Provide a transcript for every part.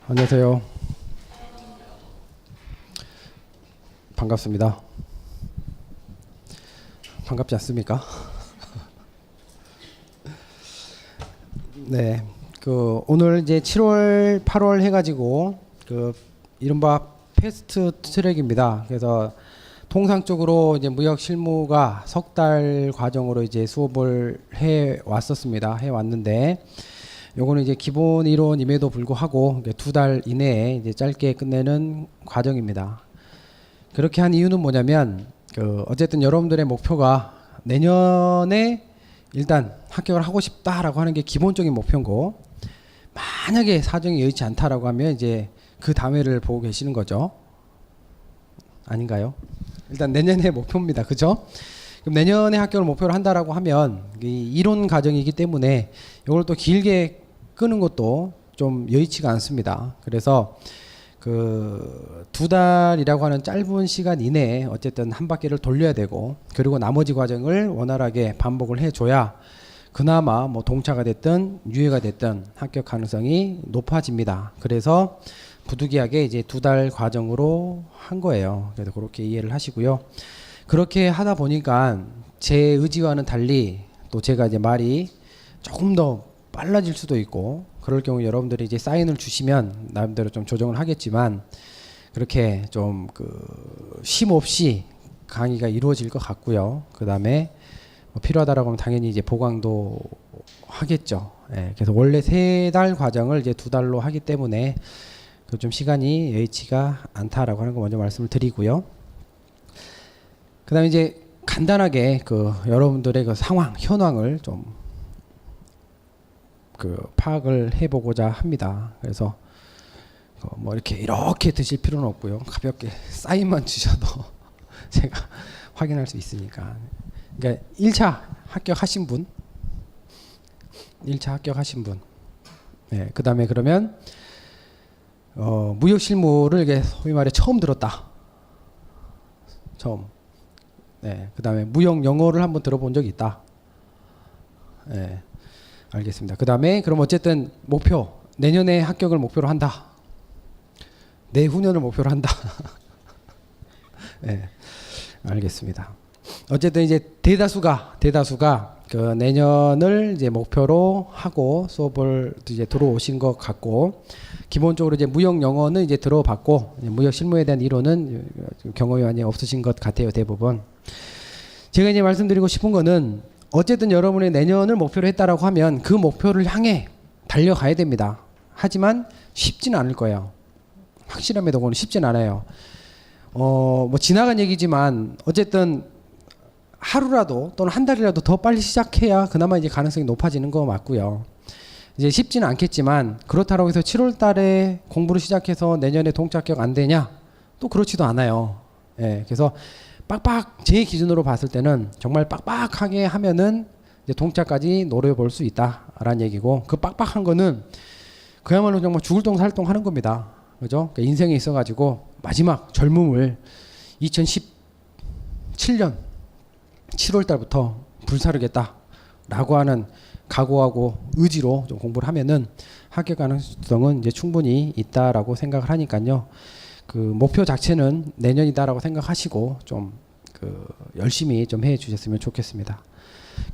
안녕하세요. 반갑습니다. 반갑지 않습니까? 네, 오늘 이제 7월, 8월 해가지고 이른바 패스트 트랙입니다. 그래서 통상적으로 이제 무역 실무가 석 달 과정으로 이제 수업을 해 왔었습니다. 해 왔는데 요거는 이제 기본 이론임에도 불구하고 2달 이내에 이제 짧게 끝내는 과정입니다. 그렇게 한 이유는 뭐냐면 어쨌든 여러분들의 목표가 내년에 일단 합격을 하고 싶다라고 하는 게 기본적인 목표고, 만약에 사정이 여의치 않다라고 하면 이제 그 다음해를 보고 계시는 거죠. 아닌가요? 일단 내년의 목표입니다. 그죠? 그럼 내년에 합격을 목표로 한다라고 하면 이 이론 과정이기 때문에 이걸 또 길게 끄는 것도 좀 여의치가 않습니다. 그래서 2달이라고 하는 짧은 시간 이내에 어쨌든 한 바퀴를 돌려야 되고, 그리고 나머지 과정을 원활하게 반복을 해줘야 그나마 뭐 동차가 됐든 유예가 됐든 합격 가능성이 높아집니다. 그래서 부득이하게 이제 2달 과정으로 한 거예요. 그래서 그렇게 이해를 하시고요. 그렇게 하다 보니까 제 의지와는 달리 또 제가 이제 말이 조금 더 빨라질 수도 있고, 그럴 경우 여러분들이 이제 사인을 주시면 나름대로 좀 조정을 하겠지만, 그렇게 좀 쉼 없이 강의가 이루어질 것 같고요. 그 다음에 뭐 필요하다라고 하면 당연히 이제 보강도 하겠죠. 예, 그래서 원래 3달 과정을 이제 2달로 하기 때문에 좀 시간이 여의치가 않다라고 하는 거 먼저 말씀을 드리고요. 그 다음에 이제 간단하게 여러분들의 상황, 현황을 좀 파악을 해보고자 합니다. 그래서 뭐 이렇게 드실 필요는 없고요. 가볍게 사인만 주셔도 제가 확인할 수 있으니까. 그러니까 1차 합격하신 분, 1차 합격하신 분. 네, 그 다음에 그러면 무역 실무를 이게 소위 말해 처음 들었다. 처음. 네, 그 다음에 무역 영어를 한번 들어본 적이 있다. 네. 알겠습니다. 그 다음에 그럼 어쨌든 목표, 내년에 합격을 목표로 한다. 내후년을 목표로 한다. 네, 알겠습니다. 어쨌든 이제 대다수가 내년을 이제 목표로 하고 수업을 이제 들어오신 것 같고, 기본적으로 이제 무역 영어는 이제 들어봤고, 무역 실무에 대한 이론은 경험이 많이 없으신 것 같아요, 대부분. 제가 이제 말씀드리고 싶은 거는, 어쨌든 여러분의 내년을 목표로 했다라고 하면 그 목표를 향해 달려가야 됩니다. 하지만 쉽지는 않을 거예요. 확실함에도 그건 쉽지는 않아요. 뭐 지나간 얘기지만 어쨌든 하루라도 또는 한 달이라도 더 빨리 시작해야 그나마 이제 가능성이 높아지는 거 맞고요. 이제 쉽지는 않겠지만, 그렇다고 해서 7월 달에 공부를 시작해서 내년에 동차 합격 안 되냐? 또 그렇지도 않아요. 예, 그래서 제 기준으로 봤을 때는 정말 빡빡하게 하면은 이제 동차까지 노려볼 수 있다라는 얘기고, 그 빡빡한 거는 그야말로 정말 죽을 똥 살 똥 하는 겁니다. 그죠? 그러니까 인생에 있어가지고 마지막 젊음을 2017년 7월 달부터 불사르겠다라고 하는 각오하고 의지로 좀 공부를 하면은 합격 가능성은 이제 충분히 있다라고 생각을 하니까요. 목표 자체는 내년이다라고 생각하시고 좀 열심히 좀 해 주셨으면 좋겠습니다.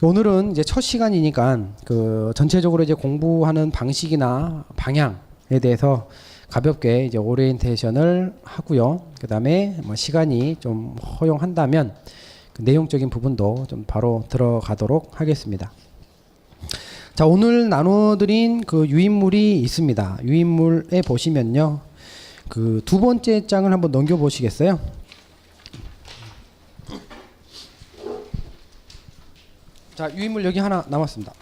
오늘은 이제 첫 시간이니까 전체적으로 이제 공부하는 방식이나 방향에 대해서 가볍게 이제 오리엔테이션을 하고요. 그 다음에 뭐 시간이 좀 허용한다면 내용적인 부분도 좀 바로 들어가도록 하겠습니다. 자, 오늘 나눠드린 유인물이 있습니다. 유인물에 보시면요. 2번째 장을 한번 넘겨보시겠어요? 자, 유인물 여기 하나 남았습니다.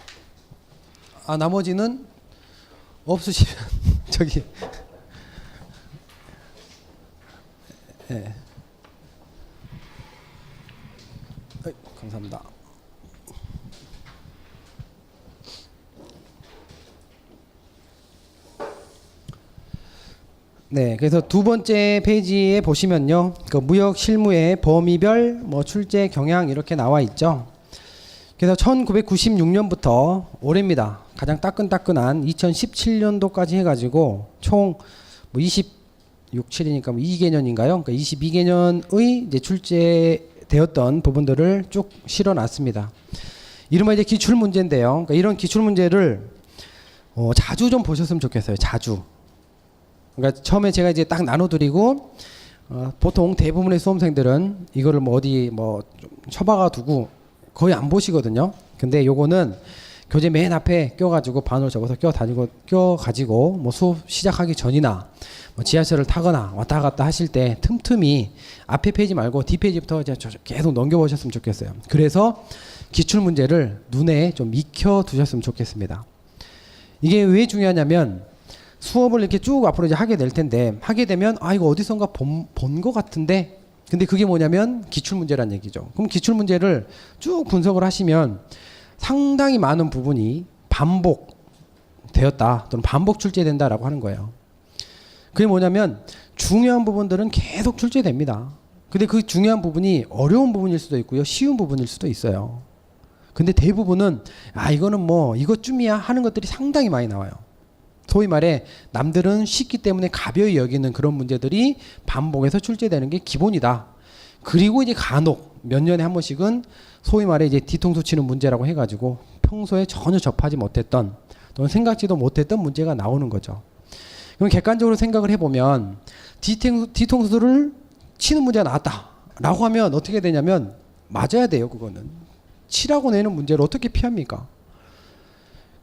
나머지는 없으시면 저기 네. 감사합니다. 네, 그래서 2번째 페이지에 보시면요, 무역 실무의 범위별 출제 경향 이렇게 나와 있죠. 그래서 1996년부터 올해입니다. 가장 따끈따끈한 2017년도까지 해가지고 총 뭐 26, 7이니까 뭐 2개년인가요? 그러니까 22개년의 이제 출제되었던 부분들을 쭉 실어놨습니다. 이른바 이제 기출 문제인데요. 그러니까 이런 기출 문제를 자주 좀 보셨으면 좋겠어요. 자주. 그러니까 처음에 제가 이제 딱 나눠드리고 보통 대부분의 수험생들은 이거를 뭐 어디 뭐 좀 처박아 두고 거의 안 보시거든요. 근데 요거는 교재 맨 앞에 껴가지고 반으로 접어서 껴가지고 뭐 수업 시작하기 전이나 뭐 지하철을 타거나 왔다 갔다 하실 때 틈틈이 앞에 페이지 말고 뒷 페이지부터 이제 계속 넘겨보셨으면 좋겠어요. 그래서 기출 문제를 눈에 좀 익혀 두셨으면 좋겠습니다. 이게 왜 중요하냐면 수업을 이렇게 쭉 앞으로 이제 하게 될 텐데 하게 되면 이거 어디선가 본 것 같은데 근데 그게 뭐냐면 기출 문제란 얘기죠. 그럼 기출 문제를 쭉 분석을 하시면 상당히 많은 부분이 반복되었다 또는 반복 출제된다라고 하는 거예요. 그게 뭐냐면 중요한 부분들은 계속 출제됩니다. 근데 그 중요한 부분이 어려운 부분일 수도 있고요. 쉬운 부분일 수도 있어요. 근데 대부분은 이거는 뭐 이것쯤이야 하는 것들이 상당히 많이 나와요. 소위 말해 남들은 쉽기 때문에 가벼이 여기는 그런 문제들이 반복해서 출제되는 게 기본이다. 그리고 이제 간혹 몇 년에 한 번씩은 소위 말해 이제 뒤통수 치는 문제라고 해가지고 평소에 전혀 접하지 못했던 또는 생각지도 못했던 문제가 나오는 거죠. 그럼 객관적으로 생각을 해보면 뒤통수를 치는 문제가 나왔다라고 하면 어떻게 되냐면 맞아야 돼요. 그거는 치라고 내는 문제를 어떻게 피합니까?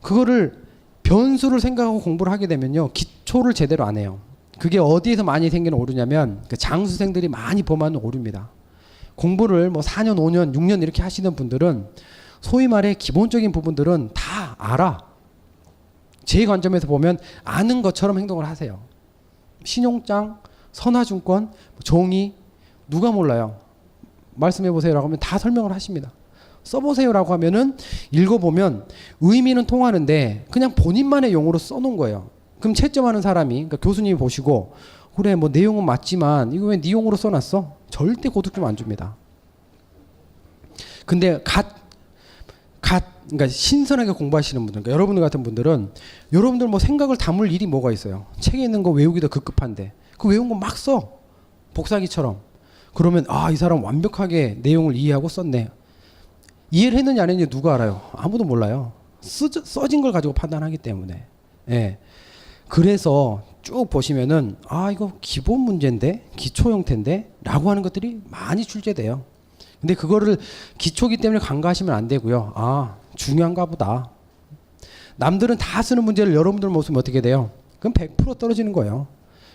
그거를 변수를 생각하고 공부를 하게 되면요 기초를 제대로 안 해요. 그게 어디에서 많이 생기는 오류냐면 그 장수생들이 많이 범하는 오류입니다. 공부를 뭐 4년, 5년, 6년 이렇게 하시는 분들은 소위 말해 기본적인 부분들은 다 알아. 제 관점에서 보면 아는 것처럼 행동을 하세요. 신용장, 선화증권, 종이 누가 몰라요. 말씀해 보세요라고 하면 다 설명을 하십니다. 써보세요라고 하면은 읽어보면 의미는 통하는데 그냥 본인만의 용어로 써놓은 거예요. 그럼 채점하는 사람이 그러니까 교수님이 보시고 그래 뭐 내용은 맞지만 이거 왜 네 용어로 써놨어? 절대 고득점 안 줍니다. 근데 그러니까 신선하게 공부하시는 분들, 그러니까 여러분들 같은 분들은 여러분들 뭐 생각을 담을 일이 뭐가 있어요? 책에 있는 거 외우기도 급급한데 그 외운 거 막 써. 복사기처럼. 그러면 이 사람 완벽하게 내용을 이해하고 썼네. 이해를 했느냐 안 했느냐 누가 알아요? 아무도 몰라요. 써진 걸 가지고 판단하기 때문에. 예. 그래서 쭉 보시면은 이거 기본 문제인데 기초 형태인데 라고 하는 것들이 많이 출제돼요. 근데 그거를 기초기 때문에 간과하시면 안 되고요. 중요한가 보다. 남들은 다 쓰는 문제를 여러분들 못 쓰면 어떻게 돼요? 그럼 100% 떨어지는 거예요.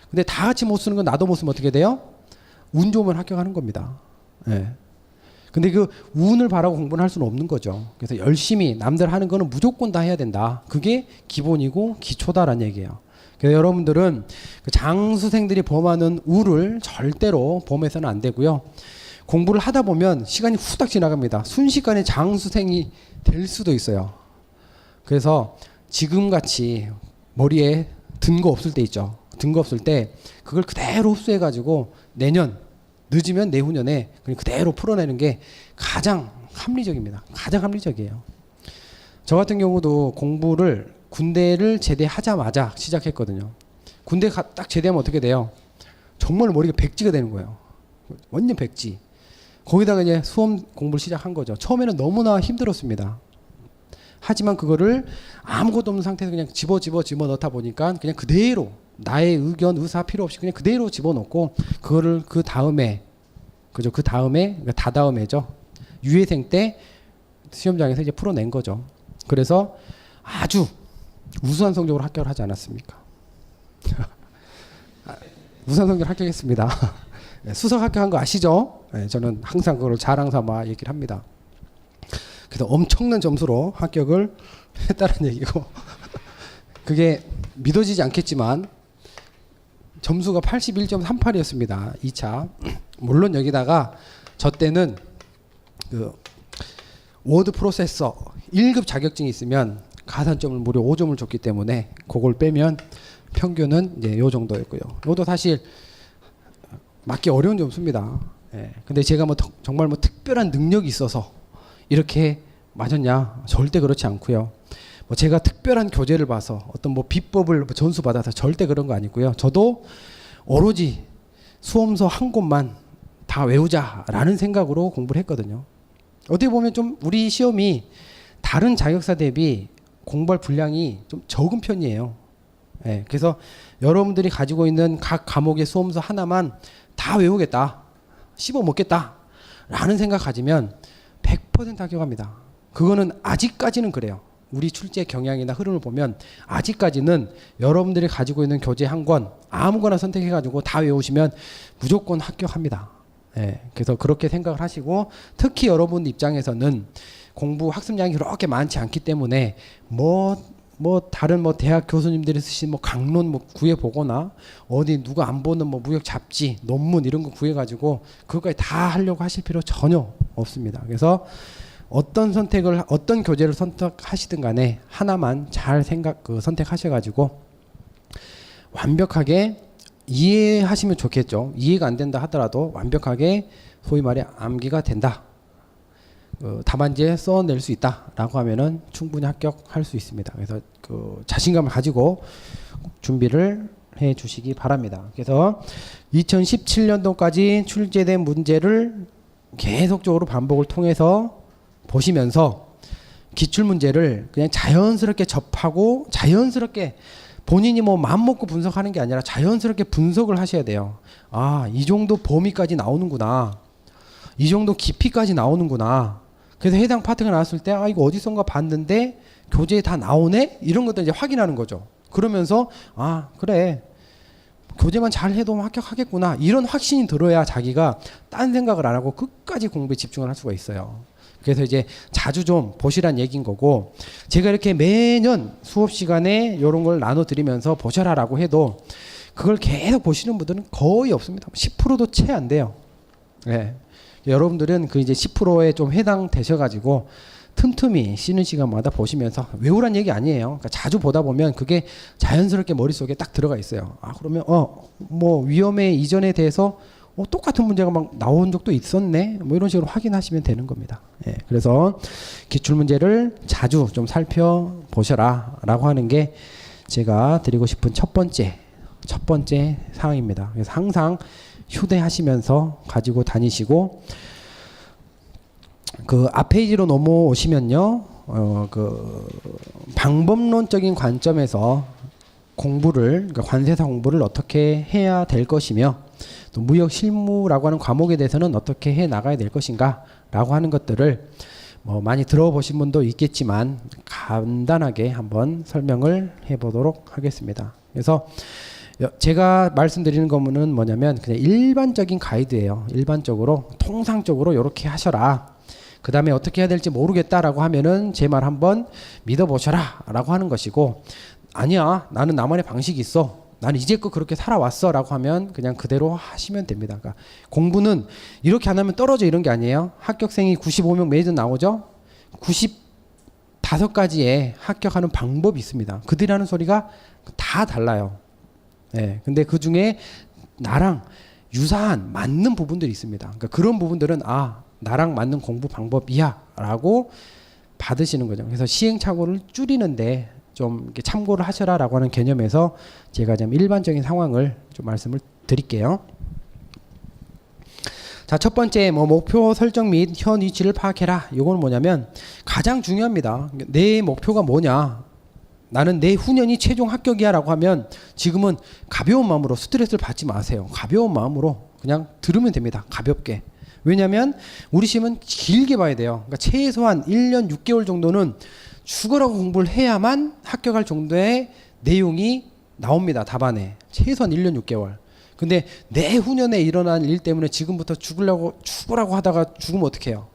근데 다 같이 못 쓰는 건 나도 못 쓰면 어떻게 돼요? 운 좋으면 합격하는 겁니다. 예. 근데 그 운을 바라고 공부는 할 수는 없는 거죠. 그래서 열심히 남들 하는 거는 무조건 다 해야 된다. 그게 기본이고 기초다라는 얘기예요. 그래서 여러분들은 그 장수생들이 범하는 우를 절대로 범해서는 안 되고요. 공부를 하다 보면 시간이 후딱 지나갑니다. 순식간에 장수생이 될 수도 있어요. 그래서 지금같이 머리에 든 거 없을 때 있죠. 든 거 없을 때 그걸 그대로 흡수해가지고 내년 늦으면 내후년에 그냥 그대로 풀어내는 게 가장 합리적입니다. 가장 합리적이에요. 저 같은 경우도 공부를 군대를 제대하자마자 시작했거든요. 군대 딱 제대하면 어떻게 돼요? 정말 머리가 백지가 되는 거예요. 완전 백지. 거기다가 이제 수험 공부를 시작한 거죠. 처음에는 너무나 힘들었습니다. 하지만 그거를 아무것도 없는 상태에서 그냥 집어 넣다 보니까 그냥 그대로 나의 의견, 의사 필요 없이 그냥 그대로 집어넣고 그거를 그 다음에 그러니까 다다음에죠. 유예생 때 시험장에서 이제 풀어낸 거죠. 그래서 아주 우수한 성적으로 합격을 하지 않았습니까? 우수한 성적으로 합격했습니다. 수석 합격한 거 아시죠? 네, 저는 항상 그걸 자랑 삼아 얘기를 합니다. 그래서 엄청난 점수로 합격을 했다는 얘기고 그게 믿어지지 않겠지만 점수가 81.38이었습니다. 2차. 물론 여기다가 저 때는 그 워드 프로세서 1급 자격증이 있으면 가산점을 무려 5점을 줬기 때문에 그걸 빼면 평균은 이제 요 정도였고요. 이것도 사실 맞기 어려운 점수입니다. 예. 근데 제가 뭐 정말 뭐 특별한 능력이 있어서 이렇게 맞았냐? 절대 그렇지 않고요. 뭐 제가 특별한 교재를 봐서 어떤 뭐 비법을 전수 받아서 절대 그런 거 아니고요. 저도 오로지 수험서 한 곳만 다 외우자라는 생각으로 공부를 했거든요. 어떻게 보면 좀 우리 시험이 다른 자격사 대비 공부할 분량이 좀 적은 편이에요. 예, 그래서 여러분들이 가지고 있는 각 과목의 수험서 하나만 다 외우겠다, 씹어 먹겠다 라는 생각 가지면 100% 합격합니다. 그거는 아직까지는 그래요. 우리 출제 경향이나 흐름을 보면 아직까지는 여러분들이 가지고 있는 교재 한 권 아무거나 선택해 가지고 다 외우시면 무조건 합격합니다. 예, 그래서 그렇게 생각을 하시고, 특히 여러분 입장에서는 공부 학습량이 그렇게 많지 않기 때문에 다른 대학 교수님들이 쓰신 강론 구해 보거나 어디 누가 안 보는 무역 잡지, 논문 이런 거 구해 가지고 그것까지 다 하려고 하실 필요 전혀 없습니다. 그래서 어떤 교재를 선택하시든 간에 하나만 잘 선택하셔 가지고 완벽하게 이해하시면 좋겠죠. 이해가 안 된다 하더라도 완벽하게 소위 말해 암기가 된다, 답안지에 써낼 수 있다라고 하면은 충분히 합격할 수 있습니다. 그래서 자신감을 가지고 준비를 해 주시기 바랍니다. 그래서 2017년도까지 출제된 문제를 계속적으로 반복을 통해서 보시면서 기출문제를 그냥 자연스럽게 접하고 자연스럽게 본인이 마음 먹고 분석하는 게 아니라 자연스럽게 분석을 하셔야 돼요. 아, 이 정도 범위까지 나오는구나, 이 정도 깊이까지 나오는구나. 그래서 해당 파트가 나왔을 때 이거 어디선가 봤는데 교재에 다 나오네? 이런 것들 이제 확인하는 거죠. 그러면서 그래, 교재만 잘 해도 합격하겠구나, 이런 확신이 들어야 자기가 딴 생각을 안 하고 끝까지 공부에 집중을 할 수가 있어요. 그래서 이제 자주 좀 보시란 얘기인 거고, 제가 이렇게 매년 수업 시간에 이런 걸 나눠드리면서 보셔라라고 해도 그걸 계속 보시는 분들은 거의 없습니다. 10%도 채 안 돼요. 네. 여러분들은 이제 10%에 좀 해당되셔가지고 틈틈이 쉬는 시간마다 보시면서 외우란 얘기 아니에요. 그러니까 자주 보다 보면 그게 자연스럽게 머릿속에 딱 들어가 있어요. 그러면 위험에 이전에 대해서 똑같은 문제가 나온 적도 있었네, 이런 식으로 확인하시면 되는 겁니다. 예, 그래서 기출문제를 자주 좀 살펴보셔라 라고 하는 게 제가 드리고 싶은 첫 번째 사항입니다. 그래서 항상 휴대하시면서 가지고 다니시고, 앞 페이지로 넘어오시면요, 방법론적인 관점에서 그러니까 관세사 공부를 어떻게 해야 될 것이며, 또 무역 실무라고 하는 과목에 대해서는 어떻게 해 나가야 될 것인가 라고 하는 것들을 많이 들어보신 분도 있겠지만 간단하게 한번 설명을 해 보도록 하겠습니다. 그래서 제가 말씀드리는 거는 뭐냐면 그냥 일반적인 가이드예요. 일반적으로 통상적으로 이렇게 하셔라, 그 다음에 어떻게 해야 될지 모르겠다라고 하면은 제 말 한번 믿어보셔라 라고 하는 것이고, 아니야, 나는 나만의 방식이 있어, 나는 이제껏 그렇게 살아왔어 라고 하면 그냥 그대로 하시면 됩니다. 그러니까 공부는 이렇게 안 하면 떨어져, 이런 게 아니에요. 합격생이 95명 매년 나오죠. 95가지의 합격하는 방법이 있습니다. 그들이 하는 소리가 다 달라요. 네, 근데 그 중에 나랑 유사한 맞는 부분들이 있습니다. 그러니까 그런 부분들은 나랑 맞는 공부 방법이야 라고 받으시는 거죠. 그래서 시행착오를 줄이는데 좀 이렇게 참고를 하셔라라고 하는 개념에서 제가 좀 일반적인 상황을 좀 말씀을 드릴게요. 자, 첫 번째 목표 설정 및 현 위치를 파악해라. 이건 뭐냐면 가장 중요합니다. 내 목표가 뭐냐, 나는 내 후년이 최종 합격이야라고 하면 지금은 가벼운 마음으로, 스트레스를 받지 마세요. 가벼운 마음으로 그냥 들으면 됩니다. 가볍게. 왜냐하면 우리 시험은 길게 봐야 돼요. 그러니까 최소한 1년 6개월 정도는 죽어라고 공부를 해야만 합격할 정도의 내용이 나옵니다. 답안에. 최소한 1년 6개월. 근데 내후년에 일어난 일 때문에 지금부터 죽으라고 하다가 죽으면 어떡해요?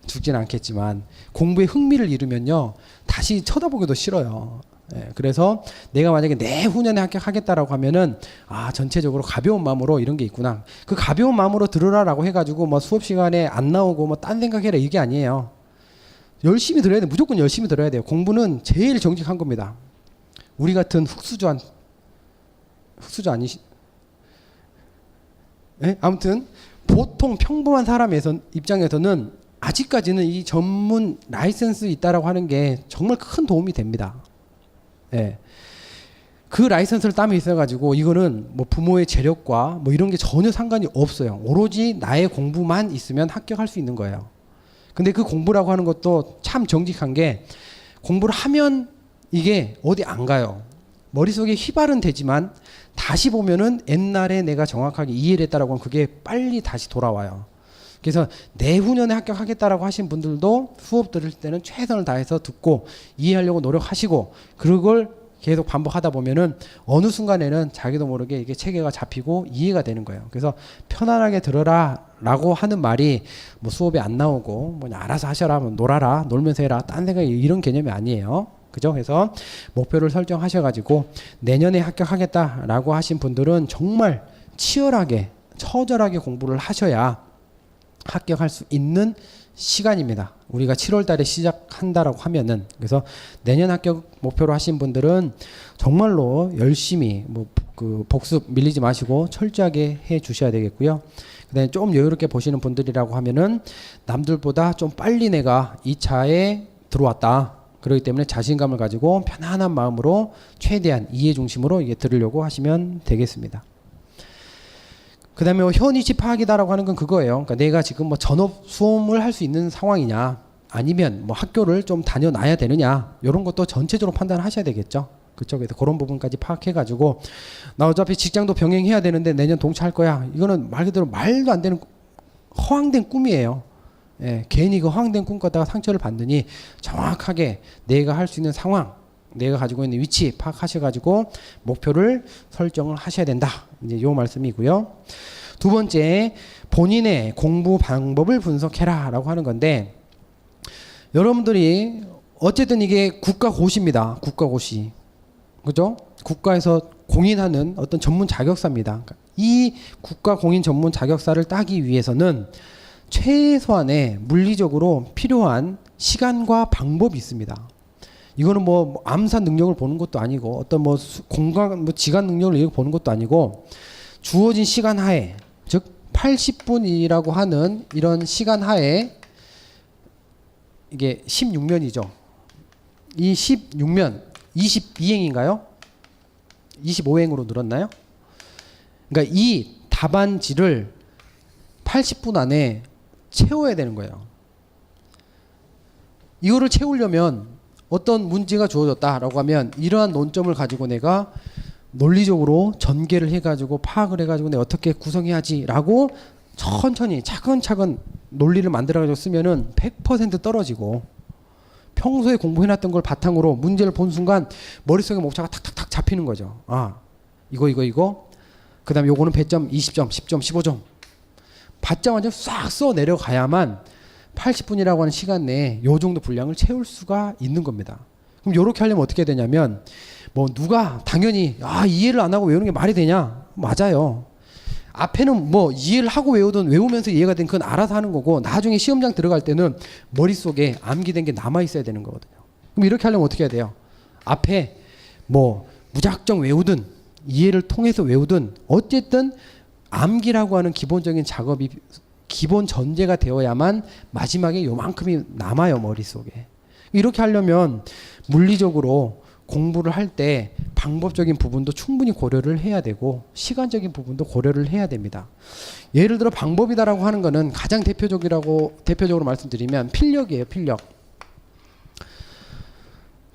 죽진 않겠지만 공부에 흥미를 잃으면요, 다시 쳐다보기도 싫어요. 예, 그래서 내가 만약에 내후년에 합격하겠다라고 하면은 전체적으로 가벼운 마음으로 이런 게 있구나, 그 가벼운 마음으로 들으라라고 해가지고 수업 시간에 안 나오고 딴 생각해라, 이게 아니에요. 열심히 들어야 돼. 무조건 열심히 들어야 돼요. 공부는 제일 정직한 겁니다. 우리 같은 흑수저 아니시? 네? 아무튼 보통 평범한 사람 입장에서는 아직까지는 이 전문 라이센스 있다라고 하는 게 정말 큰 도움이 됩니다. 예. 그 라이센스를 따면 있어가지고 이거는 뭐 부모의 재력과 뭐 이런 게 전혀 상관이 없어요. 오로지 나의 공부만 있으면 합격할 수 있는 거예요. 근데 그 공부라고 하는 것도 참 정직한 게 공부를 하면 이게 어디 안 가요. 머릿속에 휘발은 되지만 다시 보면은 옛날에 내가 정확하게 이해를 했다라고 하면 그게 빨리 다시 돌아와요. 그래서 내후년에 합격하겠다라고 하신 분들도 수업 들을 때는 최선을 다해서 듣고 이해하려고 노력하시고 그걸 계속 반복하다 보면은 어느 순간에는 자기도 모르게 이게 체계가 잡히고 이해가 되는 거예요. 그래서 편안하게 들어라라고 하는 말이 뭐 수업에 안 나오고 뭐 알아서 하셔라, 뭐 놀아라, 놀면서 해라, 딴 생각 이런 개념이 아니에요. 그죠? 그래서 목표를 설정하셔가지고 내년에 합격하겠다라고 하신 분들은 정말 치열하게 처절하게 공부를 하셔야 합격할 수 있는 시간입니다. 우리가 7월 달에 시작한다라고 하면은 그래서 내년 합격 목표로 하신 분들은 정말로 열심히 뭐 그 복습 밀리지 마시고 철저하게 해 주셔야 되겠고요. 그다음에 좀 여유롭게 보시는 분들이라고 하면은 남들보다 좀 빨리 내가 2차에 들어왔다. 그렇기 때문에 자신감을 가지고 편안한 마음으로 최대한 이해 중심으로 이게 들으려고 하시면 되겠습니다. 그 다음에 현 위치 파악이다라고 하는 건 그거예요. 그러니까 내가 지금 뭐 전업 수험을 할 수 있는 상황이냐, 아니면 뭐 학교를 좀 다녀놔야 되느냐, 이런 것도 전체적으로 판단을 하셔야 되겠죠. 그쵸? 그래서 그런 부분까지 파악해가지고, 나 어차피 직장도 병행해야 되는데 내년 동차할 거야. 이거는 말 그대로 말도 안 되는 허황된 꿈이에요. 예, 괜히 그 허황된 꿈 꿨다가 상처를 받느니 정확하게 내가 할 수 있는 상황, 내가 가지고 있는 위치 파악하셔가지고 목표를 설정을 하셔야 된다. 이제 요 말씀이고요. 두 번째, 본인의 공부 방법을 분석해라 라고 하는 건데, 여러분들이 어쨌든 이게 국가고시입니다. 국가고시. 그죠? 국가에서 공인하는 어떤 전문 자격사입니다. 이 국가 공인 전문 자격사를 따기 위해서는 최소한의 물리적으로 필요한 시간과 방법이 있습니다. 이거는 뭐 암산 능력을 보는 것도 아니고 어떤 뭐 공간 뭐 지간 능력을 보는 것도 아니고 주어진 시간 하에, 즉 80분이라고 하는 이런 시간 하에, 이게 16면이죠. 이 16면 22행인가요? 25행으로 늘었나요? 그러니까 이 답안지를 80분 안에 채워야 되는 거예요. 이거를 채우려면 어떤 문제가 주어졌다라고 하면 이러한 논점을 가지고 내가 논리적으로 전개를 해가지고 파악을 해가지고 내가 어떻게 구성해야지라고 천천히 차근차근 논리를 만들어가지고 쓰면은 100% 떨어지고, 평소에 공부해놨던 걸 바탕으로 문제를 본 순간 머릿속에 목차가 탁탁탁 잡히는 거죠. 아, 이거. 그 다음에 요거는 배점 20점, 10점, 15점. 받자마자 싹 써 내려가야만 80분이라고 하는 시간 내에 요 정도 분량을 채울 수가 있는 겁니다. 그럼 요렇게 하려면 어떻게 되냐면, 뭐 누가 당연히 이해를 안 하고 외우는 게 말이 되냐? 맞아요. 앞에는 뭐 이해를 하고 외우든 외우면서 이해가 된 그건 알아서 하는 거고, 나중에 시험장 들어갈 때는 머릿속에 암기된 게 남아 있어야 되는 거거든요. 그럼 이렇게 하려면 어떻게 해야 돼요? 앞에 뭐 무작정 외우든 이해를 통해서 외우든 어쨌든 암기라고 하는 기본적인 작업이 기본 전제가 되어야만 마지막에 요만큼이 남아요, 머릿속에. 이렇게 하려면 물리적으로 공부를 할 때 방법적인 부분도 충분히 고려를 해야 되고 시간적인 부분도 고려를 해야 됩니다. 예를 들어 방법이다라고 하는 거는 가장 대표적으로 말씀드리면 필력이에요, 필력.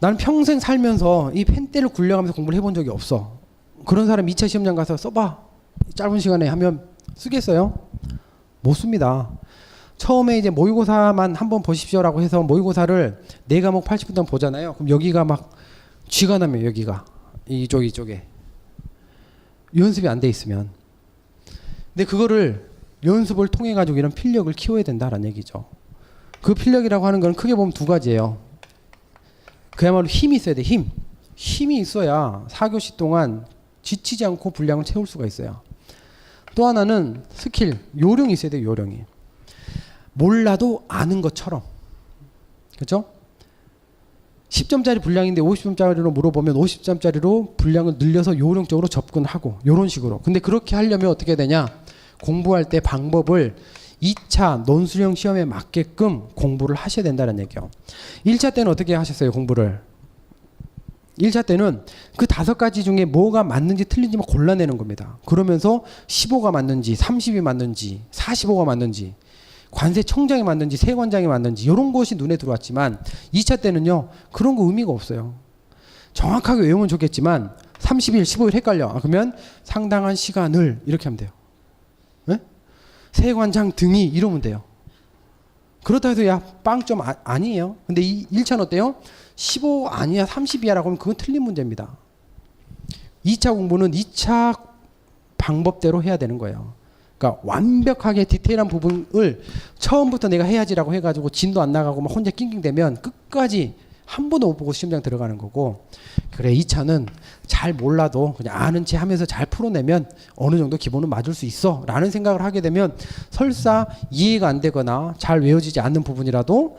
나는 평생 살면서 이 펜대를 굴려가면서 공부를 해본 적이 없어. 그런 사람 2차 시험장 가서 써봐. 짧은 시간에 하면 쓰겠어요? 못 씁니다. 처음에 이제 모의고사만 한번 보십시오라고 해서 모의고사를 4과목 80분 동안 보잖아요. 그럼 여기가 막 쥐가 나면 여기가 이쪽에 연습이 안 돼 있으면. 근데 그거를 연습을 통해 가지고 이런 필력을 키워야 된다라는 얘기죠. 그 필력이라고 하는 건 크게 보면 두 가지예요. 그야말로 힘이 있어야 돼. 힘이 있어야 4교시 동안 지치지 않고 분량을 채울 수가 있어요. 또 하나는 스킬, 요령이 있어야 돼요. 요령이. 몰라도 아는 것처럼. 그렇죠? 10점짜리 분량인데 50점짜리로 물어보면 50점짜리로 분량을 늘려서 요령적으로 접근하고 이런 식으로. 근데 그렇게 하려면 어떻게 되냐? 공부할 때 방법을 2차 논술형 시험에 맞게끔 공부를 하셔야 된다는 얘기예요. 1차 때는 어떻게 하셨어요, 공부를? 1차 때는 그 5가지 중에 뭐가 맞는지 틀린지만 골라내는 겁니다. 그러면서 15가 맞는지 30이 맞는지 45가 맞는지 관세청장이 맞는지 세관장이 맞는지 이런 것이 눈에 들어왔지만 2차 때는요, 그런 거 의미가 없어요. 정확하게 외우면 좋겠지만 30일 15일 헷갈려. 그러면 상당한 시간을 이렇게 하면 돼요. 네? 세관장 등이 이러면 돼요. 그렇다 해서 야 빵점 아니에요. 근데 이 1차는 어때요? 15 아니야 30이야 라고 하면 그건 틀린 문제입니다. 2차 공부는 2차 방법대로 해야 되는 거예요. 그러니까 완벽하게 디테일한 부분을 처음부터 내가 해야지라고 해가지고 진도 안 나가고 막 혼자 낑낑대면 끝까지 한 번도 못 보고 시험장 들어가는 거고, 그래 2차는 잘 몰라도 그냥 아는 체 하면서 잘 풀어내면 어느 정도 기본은 맞을 수 있어 라는 생각을 하게 되면 설사 이해가 안 되거나 잘 외워지지 않는 부분이라도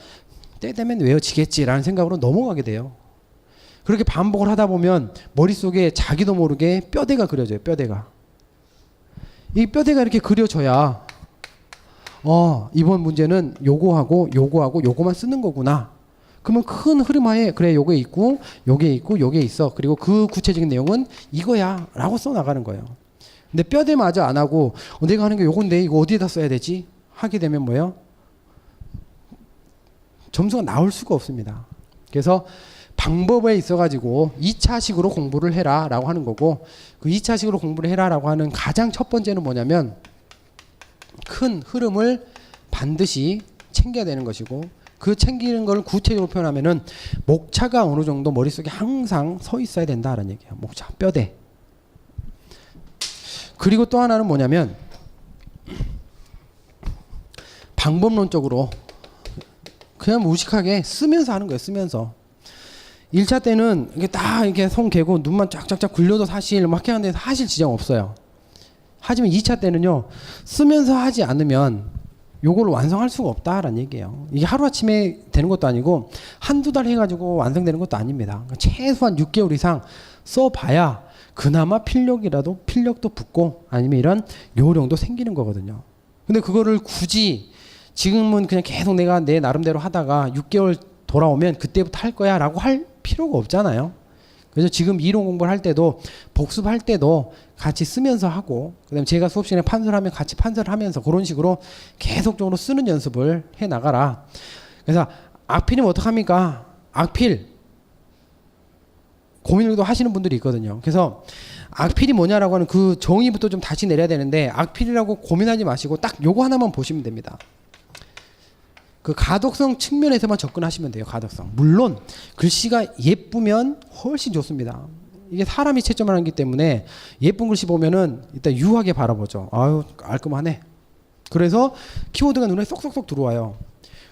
때 되면 외워지겠지라는 생각으로 넘어가게 돼요. 그렇게 반복을 하다 보면 머릿속에 자기도 모르게 뼈대가 그려져요. 뼈대가. 이 뼈대가 이렇게 그려져야 이번 문제는 요거하고 요거하고 요거만 쓰는 거구나. 그러면 큰 흐름 하에 그래 요게 있고 요게 있고 요게 있어. 그리고 그 구체적인 내용은 이거야 라고 써나가는 거예요. 근데 뼈대마저 안 하고 내가 하는 게 요건데 이거 어디에다 써야 되지? 하게 되면 뭐예요? 점수가 나올 수가 없습니다. 그래서 방법에 있어가지고 2차식으로 공부를 해라 라고 하는 거고, 그 2차식으로 공부를 해라 라고 하는 가장 첫 번째는 뭐냐면 큰 흐름을 반드시 챙겨야 되는 것이고, 그 챙기는 걸 구체적으로 표현하면은 목차가 어느 정도 머릿속에 항상 서 있어야 된다라는 얘기예요. 목차, 뼈대. 그리고 또 하나는 뭐냐면 방법론적으로 그냥 무식하게 쓰면서 하는 거예요. 쓰면서. 1차 때는 이게 딱 이렇게 손 개고 눈만 쫙쫙쫙 굴려도 사실 막 하는데 사실 지장 없어요. 하지만 2차 때는요, 쓰면서 하지 않으면 요걸 완성할 수가 없다라는 얘기예요. 이게 하루아침에 되는 것도 아니고 한두 달 해가지고 완성되는 것도 아닙니다. 최소한 6개월 이상 써봐야 그나마 필력도 붙고 아니면 이런 요령도 생기는 거거든요. 근데 그거를 굳이 지금은 그냥 계속 내가 내 나름대로 하다가 6개월 돌아오면 그때부터 할 거야 라고 할 필요가 없잖아요. 그래서 지금 이론 공부를 할 때도 복습할 때도 같이 쓰면서 하고, 그다음에 제가 수업 시간에 판서를 하면 같이 판서를 하면서 그런 식으로 계속적으로 쓰는 연습을 해 나가라. 그래서 악필이면 어떡합니까? 악필 고민을 하시는 분들이 있거든요. 그래서 악필이 뭐냐라고 하는 그 정의부터 좀 다시 내려야 되는데, 악필이라고 고민하지 마시고 딱 요거 하나만 보시면 됩니다. 그 가독성 측면에서만 접근하시면 돼요. 가독성. 물론 글씨가 예쁘면 훨씬 좋습니다. 이게 사람이 채점을 하기 때문에 예쁜 글씨 보면은 일단 유하게 바라보죠. 아유 깔끔하네. 그래서 키워드가 눈에 쏙쏙쏙 들어와요.